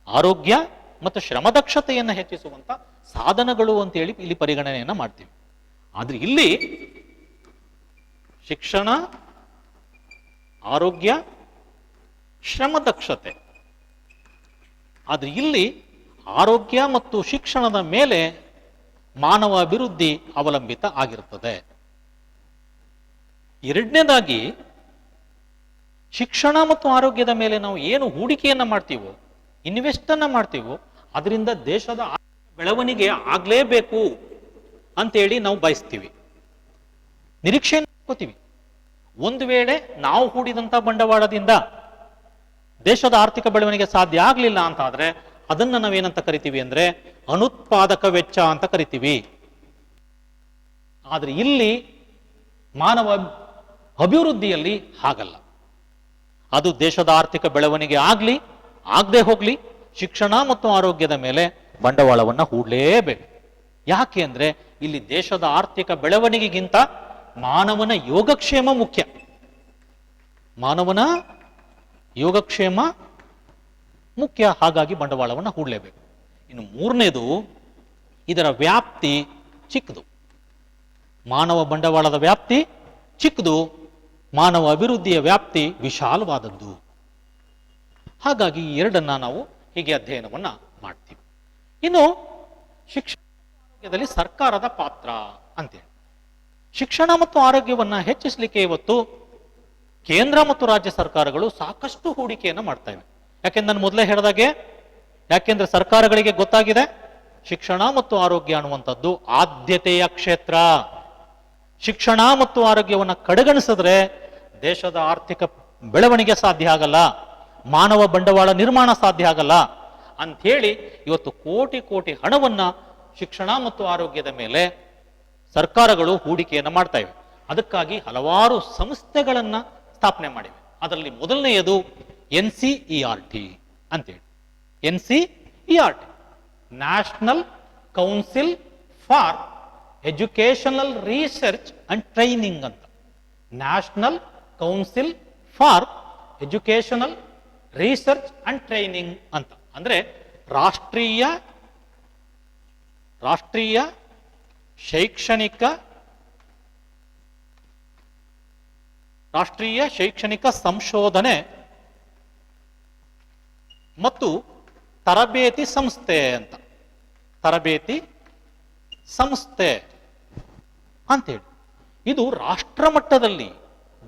ಆರೋಗ್ಯ ಮತ್ತು ಶ್ರಮದಕ್ಷತೆಯನ್ನು ಹೆಚ್ಚಿಸುವಂತ ಸಾಧನಗಳು ಅಂತೇಳಿ ಇಲ್ಲಿ ಪರಿಗಣನೆಯನ್ನ ಮಾಡ್ತೀವಿ. ಆದ್ರೆ ಇಲ್ಲಿ ಶಿಕ್ಷಣ, ಆರೋಗ್ಯ, ಶ್ರಮದಕ್ಷತೆ, ಆದ್ರೆ ಇಲ್ಲಿ ಆರೋಗ್ಯ ಮತ್ತು ಶಿಕ್ಷಣದ ಮೇಲೆ ಮಾನವ ಅಭಿವೃದ್ಧಿ ಅವಲಂಬಿತ ಆಗಿರುತ್ತದೆ. ಎರಡನೇದಾಗಿ, ಶಿಕ್ಷಣ ಮತ್ತು ಆರೋಗ್ಯದ ಮೇಲೆ ನಾವು ಏನು ಹೂಡಿಕೆಯನ್ನ ಮಾಡ್ತೀವೋ, ಇನ್ವೆಸ್ಟ್ ಅನ್ನ ಮಾಡ್ತೀವೋ, ಅದರಿಂದ ದೇಶದ ಬೆಳವಣಿಗೆ ಆಗ್ಲೇಬೇಕು ಅಂತೇಳಿ ನಾವು ಬಯಸ್ತೀವಿ, ನಿರೀಕ್ಷೆ ಮಾಡ್ಕೋತೀವಿ. ಒಂದು ವೇಳೆ ನಾವು ಹೂಡಿದಂತ ಬಂಡವಾಳದಿಂದ ದೇಶದ ಆರ್ಥಿಕ ಬೆಳವಣಿಗೆ ಸಾಧ್ಯ ಆಗ್ಲಿಲ್ಲ ಅಂತ ಆದ್ರೆ ಅದನ್ನ ನಾವೇನಂತ ಕರಿತೀವಿ ಅಂದ್ರೆ ಅನುತ್ಪಾದಕ ವೆಚ್ಚ ಅಂತ ಕರಿತೀವಿ. ಆದ್ರೆ ಇಲ್ಲಿ ಮಾನವ ಅಭಿವೃದ್ಧಿಯಲ್ಲಿ ಹಾಗಲ್ಲ. ಅದು ದೇಶದ ಆರ್ಥಿಕ ಬೆಳವಣಿಗೆ ಆಗ್ಲಿ ಆಗದೆ ಹೋಗ್ಲಿ, ಶಿಕ್ಷಣ ಮತ್ತು ಆರೋಗ್ಯದ ಮೇಲೆ ಬಂಡವಾಳವನ್ನ ಹೂಡಲೇಬೇಕು. ಯಾಕೆ ಅಂದ್ರೆ ಇಲ್ಲಿ ದೇಶದ ಆರ್ಥಿಕ ಬೆಳವಣಿಗೆಗಿಂತ ಮಾನವನ ಯೋಗಕ್ಷೇಮ ಮುಖ್ಯ. ಮಾನವನ ಯೋಗಕ್ಷೇಮ ಮುಖ್ಯ. ಹಾಗಾಗಿ ಬಂಡವಾಳವನ್ನು ಹೂಡಲೇಬೇಕು. ಇನ್ನು ಮೂರನೇದು, ಇದರ ವ್ಯಾಪ್ತಿ ಚಿಕ್ಕದು. ಮಾನವ ಬಂಡವಾಳದ ವ್ಯಾಪ್ತಿ ಚಿಕ್ಕದು ಮಾನವ ಅಭಿವೃದ್ಧಿಯ ವ್ಯಾಪ್ತಿ ವಿಶಾಲವಾದದ್ದು. ಹಾಗಾಗಿ ಈ ಎರಡನ್ನ ನಾವು ಹೀಗೆ ಅಧ್ಯಯನವನ್ನ ಮಾಡ್ತೀವಿ. ಇನ್ನು ಶಿಕ್ಷಣದಲ್ಲಿ ಸರ್ಕಾರದ ಪಾತ್ರ ಅಂತೇಳಿ, ಶಿಕ್ಷಣ ಮತ್ತು ಆರೋಗ್ಯವನ್ನ ಹೆಚ್ಚಿಸಲಿಕ್ಕೆ ಇವತ್ತು ಕೇಂದ್ರ ಮತ್ತು ರಾಜ್ಯ ಸರ್ಕಾರಗಳು ಸಾಕಷ್ಟು ಹೂಡಿಕೆಯನ್ನು ಮಾಡ್ತಾ ಇವೆ. ಯಾಕೆಂದ್ರೆ ನಾನು ಮೊದಲೇ ಹೇಳಿದಾಗೆ, ಯಾಕೆಂದ್ರೆ ಸರ್ಕಾರಗಳಿಗೆ ಗೊತ್ತಾಗಿದೆ ಶಿಕ್ಷಣ ಮತ್ತು ಆರೋಗ್ಯ ಅನ್ನುವಂಥದ್ದು ಆದ್ಯತೆಯ ಕ್ಷೇತ್ರ. ಶಿಕ್ಷಣ ಮತ್ತು ಆರೋಗ್ಯವನ್ನು ಕಡೆಗಣಿಸಿದ್ರೆ ದೇಶದ ಆರ್ಥಿಕ ಬೆಳವಣಿಗೆ ಸಾಧ್ಯ ಆಗಲ್ಲ, ಮಾನವ ಬಂಡವಾಳ ನಿರ್ಮಾಣ ಸಾಧ್ಯ ಆಗಲ್ಲ ಅಂಥೇಳಿ ಇವತ್ತು ಕೋಟಿ ಕೋಟಿ ಹಣವನ್ನ ಶಿಕ್ಷಣ ಮತ್ತು ಆರೋಗ್ಯದ ಮೇಲೆ ಸರ್ಕಾರಗಳು ಹೂಡಿಕೆಯನ್ನು ಮಾಡ್ತಾ ಇವೆ. ಅದಕ್ಕಾಗಿ ಹಲವಾರು ಸಂಸ್ಥೆಗಳನ್ನ ಸ್ಥಾಪನೆ ಮಾಡಿವೆ. ಅದರಲ್ಲಿ ಮೊದಲನೆಯದು NCERT ಅಂತೇಳಿ. NCERT, national council for educational research and training ಅಂತ. National council for educational research and training ಅಂತ ಅಂದ್ರೆ ರಾಷ್ಟ್ರೀಯ ಶೈಕ್ಷಣಿಕ ಸಂಶೋಧನೆ ಮತ್ತು ತರಬೇತಿ ಸಂಸ್ಥೆ ಅಂತ. ತರಬೇತಿ ಸಂಸ್ಥೆ ಅಂತೇಳಿ ಇದು ರಾಷ್ಟ್ರ ಮಟ್ಟದಲ್ಲಿ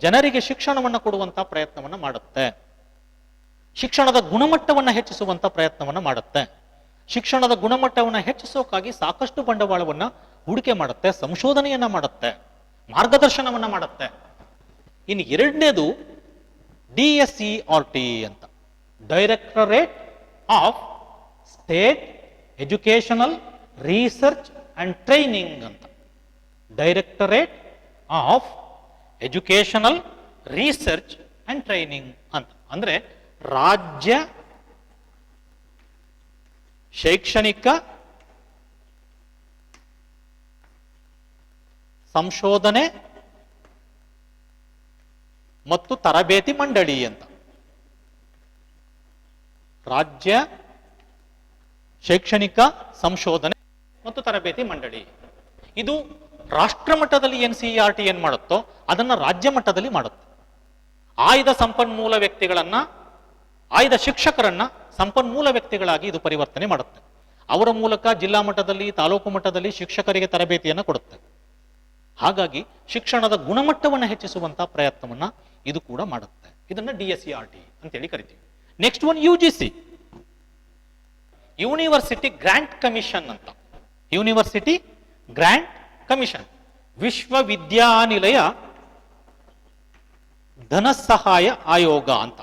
ಜನರಿಗೆ ಶಿಕ್ಷಣವನ್ನು ಕೊಡುವಂತ ಪ್ರಯತ್ನವನ್ನು ಮಾಡುತ್ತೆ. ಶಿಕ್ಷಣದ ಗುಣಮಟ್ಟವನ್ನು ಹೆಚ್ಚಿಸುವಂತ ಪ್ರಯತ್ನವನ್ನು ಮಾಡುತ್ತೆ. ಶಿಕ್ಷಣದ ಗುಣಮಟ್ಟವನ್ನು ಹೆಚ್ಚಿಸೋಕ್ಕಾಗಿ ಸಾಕಷ್ಟು ಬಂಡವಾಳವನ್ನ ಹೂಡಿಕೆ ಮಾಡುತ್ತೆ, ಸಂಶೋಧನೆಯನ್ನ ಮಾಡುತ್ತೆ, ಮಾರ್ಗದರ್ಶನವನ್ನ ಮಾಡುತ್ತೆ. ಇನ್ನು ಎರಡನೇದು DSERT ಅಂತ, directorate of state educational research and training ಅಂತ. Directorate of educational research and training ಅಂತ ಅಂದ್ರೆ ರಾಜ್ಯ ಶೈಕ್ಷಣಿಕ ಸಂಶೋಧನೆ ಮತ್ತು ತರಬೇತಿ ಮಂಡಳಿ ಅಂತ. ರಾಜ್ಯ ಶೈಕ್ಷಣಿಕ ಸಂಶೋಧನೆ ಮತ್ತು ತರಬೇತಿ ಮಂಡಳಿ ಇದು ರಾಷ್ಟ್ರ ಮಟ್ಟದಲ್ಲಿ NCERT ಏನ್ ಮಾಡುತ್ತೋ ಅದನ್ನ ರಾಜ್ಯ ಮಟ್ಟದಲ್ಲಿ ಮಾಡುತ್ತೆ. ಆಯ್ದ ಸಂಪನ್ಮೂಲ ವ್ಯಕ್ತಿಗಳನ್ನ, ಆಯ್ದ ಶಿಕ್ಷಕರನ್ನ ಸಂಪನ್ಮೂಲ ವ್ಯಕ್ತಿಗಳಾಗಿ ಇದು ಪರಿವರ್ತನೆ ಮಾಡುತ್ತೆ. ಅವರ ಮೂಲಕ ಜಿಲ್ಲಾ ಮಟ್ಟದಲ್ಲಿ, ತಾಲೂಕು ಮಟ್ಟದಲ್ಲಿ ಶಿಕ್ಷಕರಿಗೆ ತರಬೇತಿಯನ್ನು ಕೊಡುತ್ತೆ. ಹಾಗಾಗಿ ಶಿಕ್ಷಣದ ಗುಣಮಟ್ಟವನ್ನು ಹೆಚ್ಚಿಸುವಂತಹ ಪ್ರಯತ್ನವನ್ನ ಇದು ಕೂಡ ಮಾಡುತ್ತೆ. ಇದನ್ನ DSERT ಅಂತೇಳಿ ಕರಿತೀವಿ. Next one UGC, university grant commission ಅಂತ. ಯೂನಿವರ್ಸಿಟಿ ಗ್ರಾಂಟ್ ಕಮಿಷನ್, ವಿಶ್ವವಿದ್ಯಾನಿಲಯ ಧನ ಸಹಾಯ ಆಯೋಗ ಅಂತ.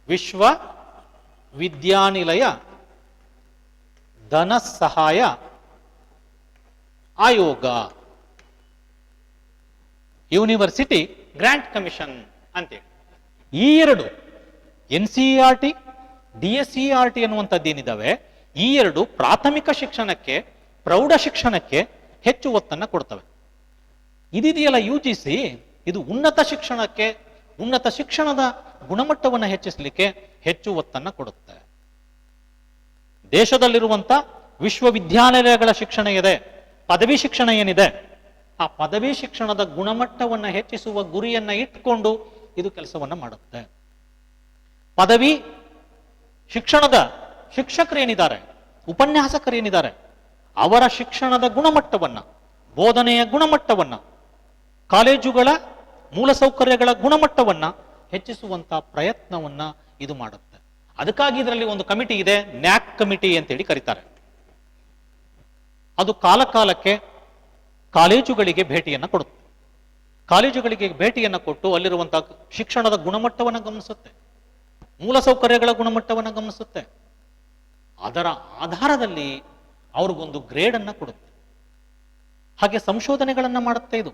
ವಿಶ್ವವಿದ್ಯಾನಿಲಯ ಧನ ಸಹಾಯ ಆಯೋಗ, ಯೂನಿವರ್ಸಿಟಿ ಗ್ರಾಂಟ್ ಕಮಿಷನ್ ಅಂತೇಳಿ. ಈ ಎರಡು NCERT, DSERT ಅನ್ನುವಂಥದ್ದೇನಿದ್ದಾವೆ, ಈ ಎರಡು ಪ್ರಾಥಮಿಕ ಶಿಕ್ಷಣಕ್ಕೆ, ಪ್ರೌಢ ಶಿಕ್ಷಣಕ್ಕೆ ಹೆಚ್ಚು ಒತ್ತನ್ನು ಕೊಡ್ತವೆ. ಇದಿದೆಯಲ್ಲ UGC, ಇದು ಉನ್ನತ ಶಿಕ್ಷಣಕ್ಕೆ, ಉನ್ನತ ಶಿಕ್ಷಣದ ಗುಣಮಟ್ಟವನ್ನು ಹೆಚ್ಚಿಸಲಿಕ್ಕೆ ಹೆಚ್ಚು ಒತ್ತನ್ನು ಕೊಡುತ್ತೆ. ದೇಶದಲ್ಲಿರುವಂತ ವಿಶ್ವವಿದ್ಯಾನಿಲಯಗಳ ಶಿಕ್ಷಣ ಇದೆ, ಪದವಿ ಶಿಕ್ಷಣ ಏನಿದೆ, ಆ ಪದವಿ ಶಿಕ್ಷಣದ ಗುಣಮಟ್ಟವನ್ನು ಹೆಚ್ಚಿಸುವ ಗುರಿಯನ್ನ ಇಟ್ಕೊಂಡು ಇದು ಕೆಲಸವನ್ನ ಮಾಡುತ್ತೆ. ಪದವಿ ಶಿಕ್ಷಣದ ಶಿಕ್ಷಕರೇನಿದ್ದಾರೆ, ಉಪನ್ಯಾಸಕರೇನಿದ್ದಾರೆ, ಅವರ ಶಿಕ್ಷಣದ ಗುಣಮಟ್ಟವನ್ನ, ಬೋಧನೆಯ ಗುಣಮಟ್ಟವನ್ನ, ಕಾಲೇಜುಗಳ ಮೂಲಸೌಕರ್ಯಗಳ ಗುಣಮಟ್ಟವನ್ನ ಹೆಚ್ಚಿಸುವಂತ ಪ್ರಯತ್ನವನ್ನ ಇದು ಮಾಡುತ್ತೆ. ಅದಕ್ಕಾಗಿ ಇದರಲ್ಲಿ ಒಂದು ಕಮಿಟಿ ಇದೆ, ನ್ಯಾಕ್ ಕಮಿಟಿ ಅಂತೇಳಿ ಕರೀತಾರೆ. ಅದು ಕಾಲಕಾಲಕ್ಕೆ ಕಾಲೇಜುಗಳಿಗೆ ಭೇಟಿಯನ್ನು ಕೊಡುತ್ತೆ. ಕಾಲೇಜುಗಳಿಗೆ ಭೇಟಿಯನ್ನು ಕೊಟ್ಟು ಅಲ್ಲಿರುವಂತಹ ಶಿಕ್ಷಣದ ಗುಣಮಟ್ಟವನ್ನು ಗಮನಿಸುತ್ತೆ, ಮೂಲಸೌಕರ್ಯಗಳ ಗುಣಮಟ್ಟವನ್ನು ಗಮನಿಸುತ್ತೆ. ಅದರ ಆಧಾರದಲ್ಲಿ ಅವ್ರಿಗೊಂದು ಗ್ರೇಡ್ ಅನ್ನ ಕೊಡುತ್ತೆ. ಹಾಗೆ ಸಂಶೋಧನೆಗಳನ್ನ ಮಾಡುತ್ತೆ. ಇದು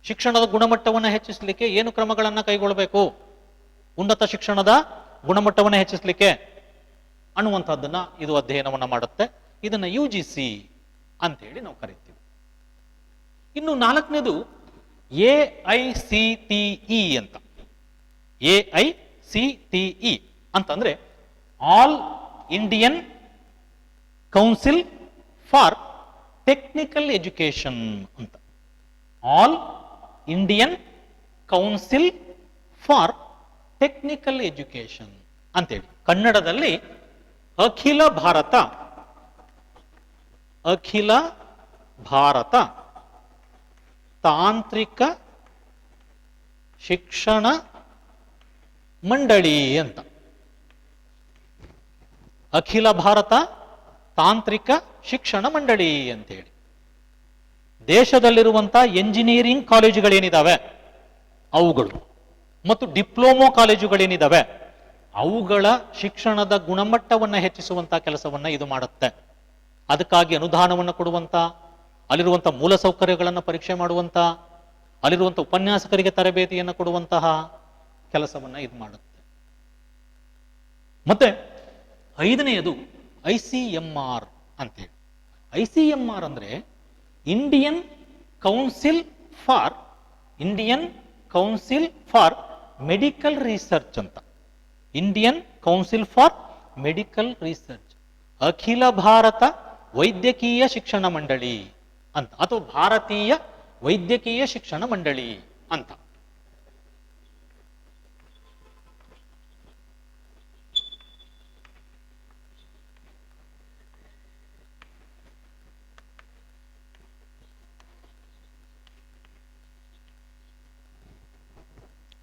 ಶಿಕ್ಷಣದ ಗುಣಮಟ್ಟವನ್ನು ಹೆಚ್ಚಿಸಲಿಕ್ಕೆ ಏನು ಕ್ರಮಗಳನ್ನು ಕೈಗೊಳ್ಳಬೇಕು, ಉನ್ನತ ಶಿಕ್ಷಣದ ಗುಣಮಟ್ಟವನ್ನು ಹೆಚ್ಚಿಸಲಿಕ್ಕೆ ಅನ್ನುವಂಥದ್ದನ್ನ ಇದು ಅಧ್ಯಯನವನ್ನ ಮಾಡುತ್ತೆ. ಇದನ್ನ UGC ಅಂತೇಳಿ ನಾವು ಕರಿತೀವಿ. ಇನ್ನು ನಾಲ್ಕನೇದು AICTE ಅಂತ. AICTE ಅಂತಂದ್ರೆ all Indian council for technical education ಅಂತ. All Indian council for technical education ಅಂತೇಳಿ. ಕನ್ನಡದಲ್ಲಿ ಅಖಿಲ ಭಾರತ ತಾಂತ್ರಿಕ ಶಿಕ್ಷಣ ಮಂಡಳಿ ಅಂತ. ಅಖಿಲ ಭಾರತ ತಾಂತ್ರಿಕ ಶಿಕ್ಷಣ ಮಂಡಳಿ ಅಂತೇಳಿ. ದೇಶದಲ್ಲಿರುವಂತಹ ಎಂಜಿನಿಯರಿಂಗ್ ಕಾಲೇಜುಗಳೇನಿದಾವೆ ಅವುಗಳು ಮತ್ತು ಡಿಪ್ಲೊಮೊ ಕಾಲೇಜುಗಳೇನಿದಾವೆ ಅವುಗಳ ಶಿಕ್ಷಣದ ಗುಣಮಟ್ಟವನ್ನು ಹೆಚ್ಚಿಸುವಂತಹ ಕೆಲಸವನ್ನ ಇದು ಮಾಡುತ್ತೆ. ಅದಕ್ಕಾಗಿ ಅನುದಾನವನ್ನು ಕೊಡುವಂತ, ಅಲ್ಲಿರುವಂತಹ ಮೂಲಸೌಕರ್ಯಗಳನ್ನು ಪರೀಕ್ಷೆ ಮಾಡುವಂತ, ಅಲ್ಲಿರುವಂತಹ ಉಪನ್ಯಾಸಕರಿಗೆ ತರಬೇತಿಯನ್ನು ಕೊಡುವಂತಹ ಕೆಲಸವನ್ನ ಇದು ಮಾಡುತ್ತೆ. ಮತ್ತೆ ಐದನೆಯದು ICMR ಅಂತೇಳಿ. ICMR ಅಂದ್ರೆ Indian council for medical research ಅಂತ. Indian council for medical research, ಅಖಿಲ ಭಾರತ ವೈದ್ಯಕೀಯ ಶಿಕ್ಷಣ ಮಂಡಳಿ ಅಂತ, ಅಥವಾ ಭಾರತೀಯ ವೈದ್ಯಕೀಯ ಶಿಕ್ಷಣ ಮಂಡಳಿ ಅಂತ.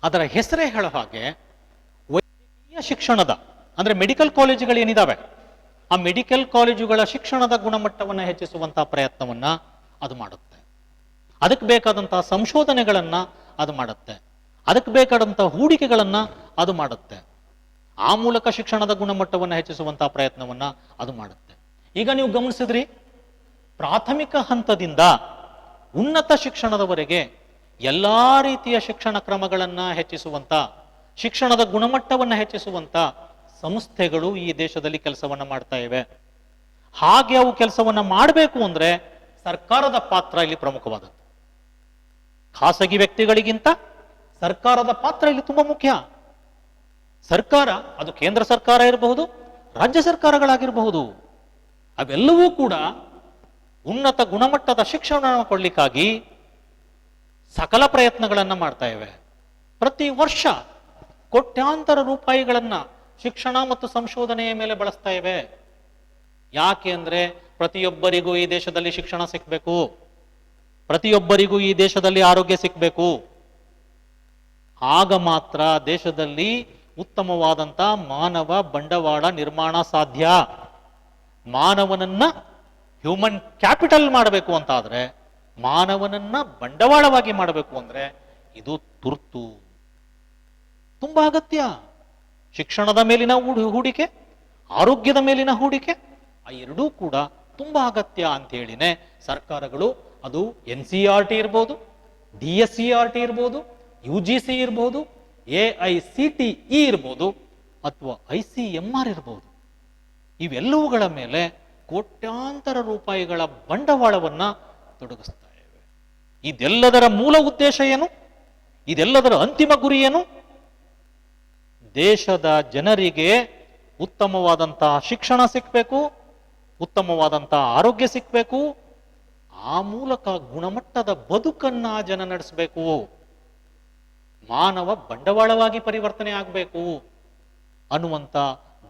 ಅದರ ಹೆಸರೇ ಹೇಳೋ ಹಾಗೆ ವೈದ್ಯಕೀಯ ಶಿಕ್ಷಣದ ಅಂದ್ರೆ ಮೆಡಿಕಲ್ ಕಾಲೇಜುಗಳೇನಿದಾವೆ ಆ ಮೆಡಿಕಲ್ ಕಾಲೇಜುಗಳ ಶಿಕ್ಷಣದ ಗುಣಮಟ್ಟವನ್ನು ಹೆಚ್ಚಿಸುವಂತಹ ಪ್ರಯತ್ನವನ್ನ ಅದು ಮಾಡುತ್ತೆ. ಅದಕ್ಕೆ ಬೇಕಾದಂತಹ ಸಂಶೋಧನೆಗಳನ್ನ ಅದು ಮಾಡುತ್ತೆ. ಅದಕ್ಕೆ ಬೇಕಾದಂತಹ ಹೂಡಿಕೆಗಳನ್ನ ಅದು ಮಾಡುತ್ತೆ. ಆ ಮೂಲಕ ಶಿಕ್ಷಣದ ಗುಣಮಟ್ಟವನ್ನು ಹೆಚ್ಚಿಸುವಂತಹ ಪ್ರಯತ್ನವನ್ನ ಅದು ಮಾಡುತ್ತೆ. ಈಗ ನೀವು ಗಮನಿಸಿದ್ರಿ, ಪ್ರಾಥಮಿಕ ಹಂತದಿಂದ ಉನ್ನತ ಶಿಕ್ಷಣದವರೆಗೆ ಎಲ್ಲಾ ರೀತಿಯ ಶಿಕ್ಷಣ ಕ್ರಮಗಳನ್ನ ಹೆಚ್ಚಿಸುವಂತ, ಶಿಕ್ಷಣದ ಗುಣಮಟ್ಟವನ್ನು ಹೆಚ್ಚಿಸುವಂತ ಸಂಸ್ಥೆಗಳು ಈ ದೇಶದಲ್ಲಿ ಕೆಲಸವನ್ನ ಮಾಡ್ತಾ ಇವೆ. ಹಾಗೆ ಅವು ಕೆಲಸವನ್ನ ಮಾಡಬೇಕು ಅಂದ್ರೆ ಸರ್ಕಾರದ ಪಾತ್ರ ಇಲ್ಲಿ ಪ್ರಮುಖವಾದದ್ದು. ಖಾಸಗಿ ವ್ಯಕ್ತಿಗಳಿಗಿಂತ ಸರ್ಕಾರದ ಪಾತ್ರ ಇಲ್ಲಿ ತುಂಬಾ ಮುಖ್ಯ. ಸರ್ಕಾರ, ಅದು ಕೇಂದ್ರ ಸರ್ಕಾರ ಇರಬಹುದು, ರಾಜ್ಯ ಸರ್ಕಾರಗಳಾಗಿರಬಹುದು, ಅವೆಲ್ಲವೂ ಕೂಡ ಉನ್ನತ ಗುಣಮಟ್ಟದ ಶಿಕ್ಷಣ ಕೊಡ್ಲಿಕ್ಕಾಗಿ ಸಕಲ ಪ್ರಯತ್ನಗಳನ್ನ ಮಾಡ್ತಾ ಇವೆ. ಪ್ರತಿ ವರ್ಷ ಕೋಟ್ಯಾಂತರ ರೂಪಾಯಿಗಳನ್ನ ಶಿಕ್ಷಣ ಮತ್ತು ಸಂಶೋಧನೆಯ ಮೇಲೆ ಬಳಸ್ತಾ ಇವೆ. ಯಾಕೆ ಅಂದ್ರೆ ಪ್ರತಿಯೊಬ್ಬರಿಗೂ ಈ ದೇಶದಲ್ಲಿ ಶಿಕ್ಷಣ ಸಿಕ್ಬೇಕು, ಪ್ರತಿಯೊಬ್ಬರಿಗೂ ಈ ದೇಶದಲ್ಲಿ ಆರೋಗ್ಯ ಸಿಕ್ಬೇಕು. ಆಗ ಮಾತ್ರ ದೇಶದಲ್ಲಿ ಉತ್ತಮವಾದಂತ ಮಾನವ ಬಂಡವಾಳ ನಿರ್ಮಾಣ ಸಾಧ್ಯ. ಮಾನವನನ್ನ ಹ್ಯೂಮನ್ ಕ್ಯಾಪಿಟಲ್ ಮಾಡಬೇಕು ಅಂತ ಆದ್ರೆ, ಮಾನವನನ್ನ ಬಂಡವಾಳವಾಗಿ ಮಾಡಬೇಕು ಅಂದ್ರೆ ಇದು ತುರ್ತು, ತುಂಬಾ ಅಗತ್ಯ. ಶಿಕ್ಷಣದ ಮೇಲಿನ ಹೂಡಿಕೆ, ಆರೋಗ್ಯದ ಮೇಲಿನ ಹೂಡಿಕೆ, ಆ ಎರಡೂ ಕೂಡ ತುಂಬಾ ಅಗತ್ಯ ಅಂತ ಹೇಳಿನೇ ಸರ್ಕಾರಗಳು, ಅದು NCERT ಇರ್ಬೋದು, DSCERT ಇರ್ಬೋದು, UGC ಇರ್ಬೋದು, AICTE ಇರ್ಬೋದು, ಅಥವಾ ICMR ಇರ್ಬೋದು, ಇವೆಲ್ಲವುಗಳ ಮೇಲೆ ಕೋಟ್ಯಾಂತರ ರೂಪಾಯಿಗಳ ಬಂಡವಾಳವನ್ನ ತೊಡಗಿಸ್ತಾ ಇವೆ. ಇದೆಲ್ಲದರ ಮೂಲ ಉದ್ದೇಶ ಏನು? ಇದೆಲ್ಲದರ ಅಂತಿಮ ಗುರಿ ಏನು? ದೇಶದ ಜನರಿಗೆ ಉತ್ತಮವಾದಂತಹ ಶಿಕ್ಷಣ ಸಿಕ್ಬೇಕು, ಉತ್ತಮವಾದಂತಹ ಆರೋಗ್ಯ ಸಿಕ್ಬೇಕು, ಆ ಮೂಲಕ ಗುಣಮಟ್ಟದ ಬದುಕನ್ನ ಜನ ನಡೆಸಬೇಕು, ಮಾನವ ಬಂಡವಾಳವಾಗಿ ಪರಿವರ್ತನೆ ಆಗಬೇಕು ಅನ್ನುವಂಥ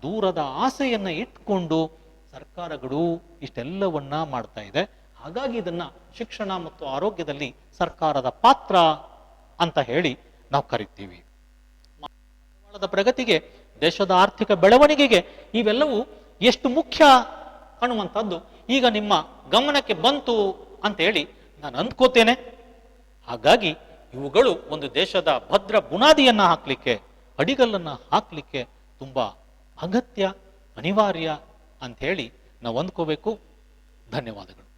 ದೂರದ ಆಸೆಯನ್ನ ಇಟ್ಕೊಂಡು ಸರ್ಕಾರಗಳು ಇಷ್ಟೆಲ್ಲವನ್ನ ಮಾಡ್ತಾ ಇದೆ. ಹಾಗಾಗಿ ಇದನ್ನ ಶಿಕ್ಷಣ ಮತ್ತು ಆರೋಗ್ಯದಲ್ಲಿ ಸರ್ಕಾರದ ಪಾತ್ರ ಅಂತ ಹೇಳಿ ನಾವು ಕರಿತೀವಿ. ಬಂಡವಾಳದ ಪ್ರಗತಿಗೆ, ದೇಶದ ಆರ್ಥಿಕ ಬೆಳವಣಿಗೆಗೆ ಇವೆಲ್ಲವೂ ಎಷ್ಟು ಮುಖ್ಯ ಅನ್ನುವಂಥದ್ದು ಈಗ ನಿಮ್ಮ ಗಮನಕ್ಕೆ ಬಂತು ಅಂತ ಹೇಳಿ ನಾನು ಅಂದ್ಕೋತೇನೆ. ಹಾಗಾಗಿ ಇವುಗಳು ಒಂದು ದೇಶದ ಭದ್ರ ಬುನಾದಿಯನ್ನ ಹಾಕ್ಲಿಕ್ಕೆ, ಅಡಿಗಲ್ಲನ್ನ ಹಾಕ್ಲಿಕ್ಕೆ ತುಂಬಾ ಅಗತ್ಯ, ಅನಿವಾರ್ಯ ಅಂತ ಹೇಳಿ ನಾವು ಅಂದ್ಕೋಬೇಕು. ಧನ್ಯವಾದಗಳು.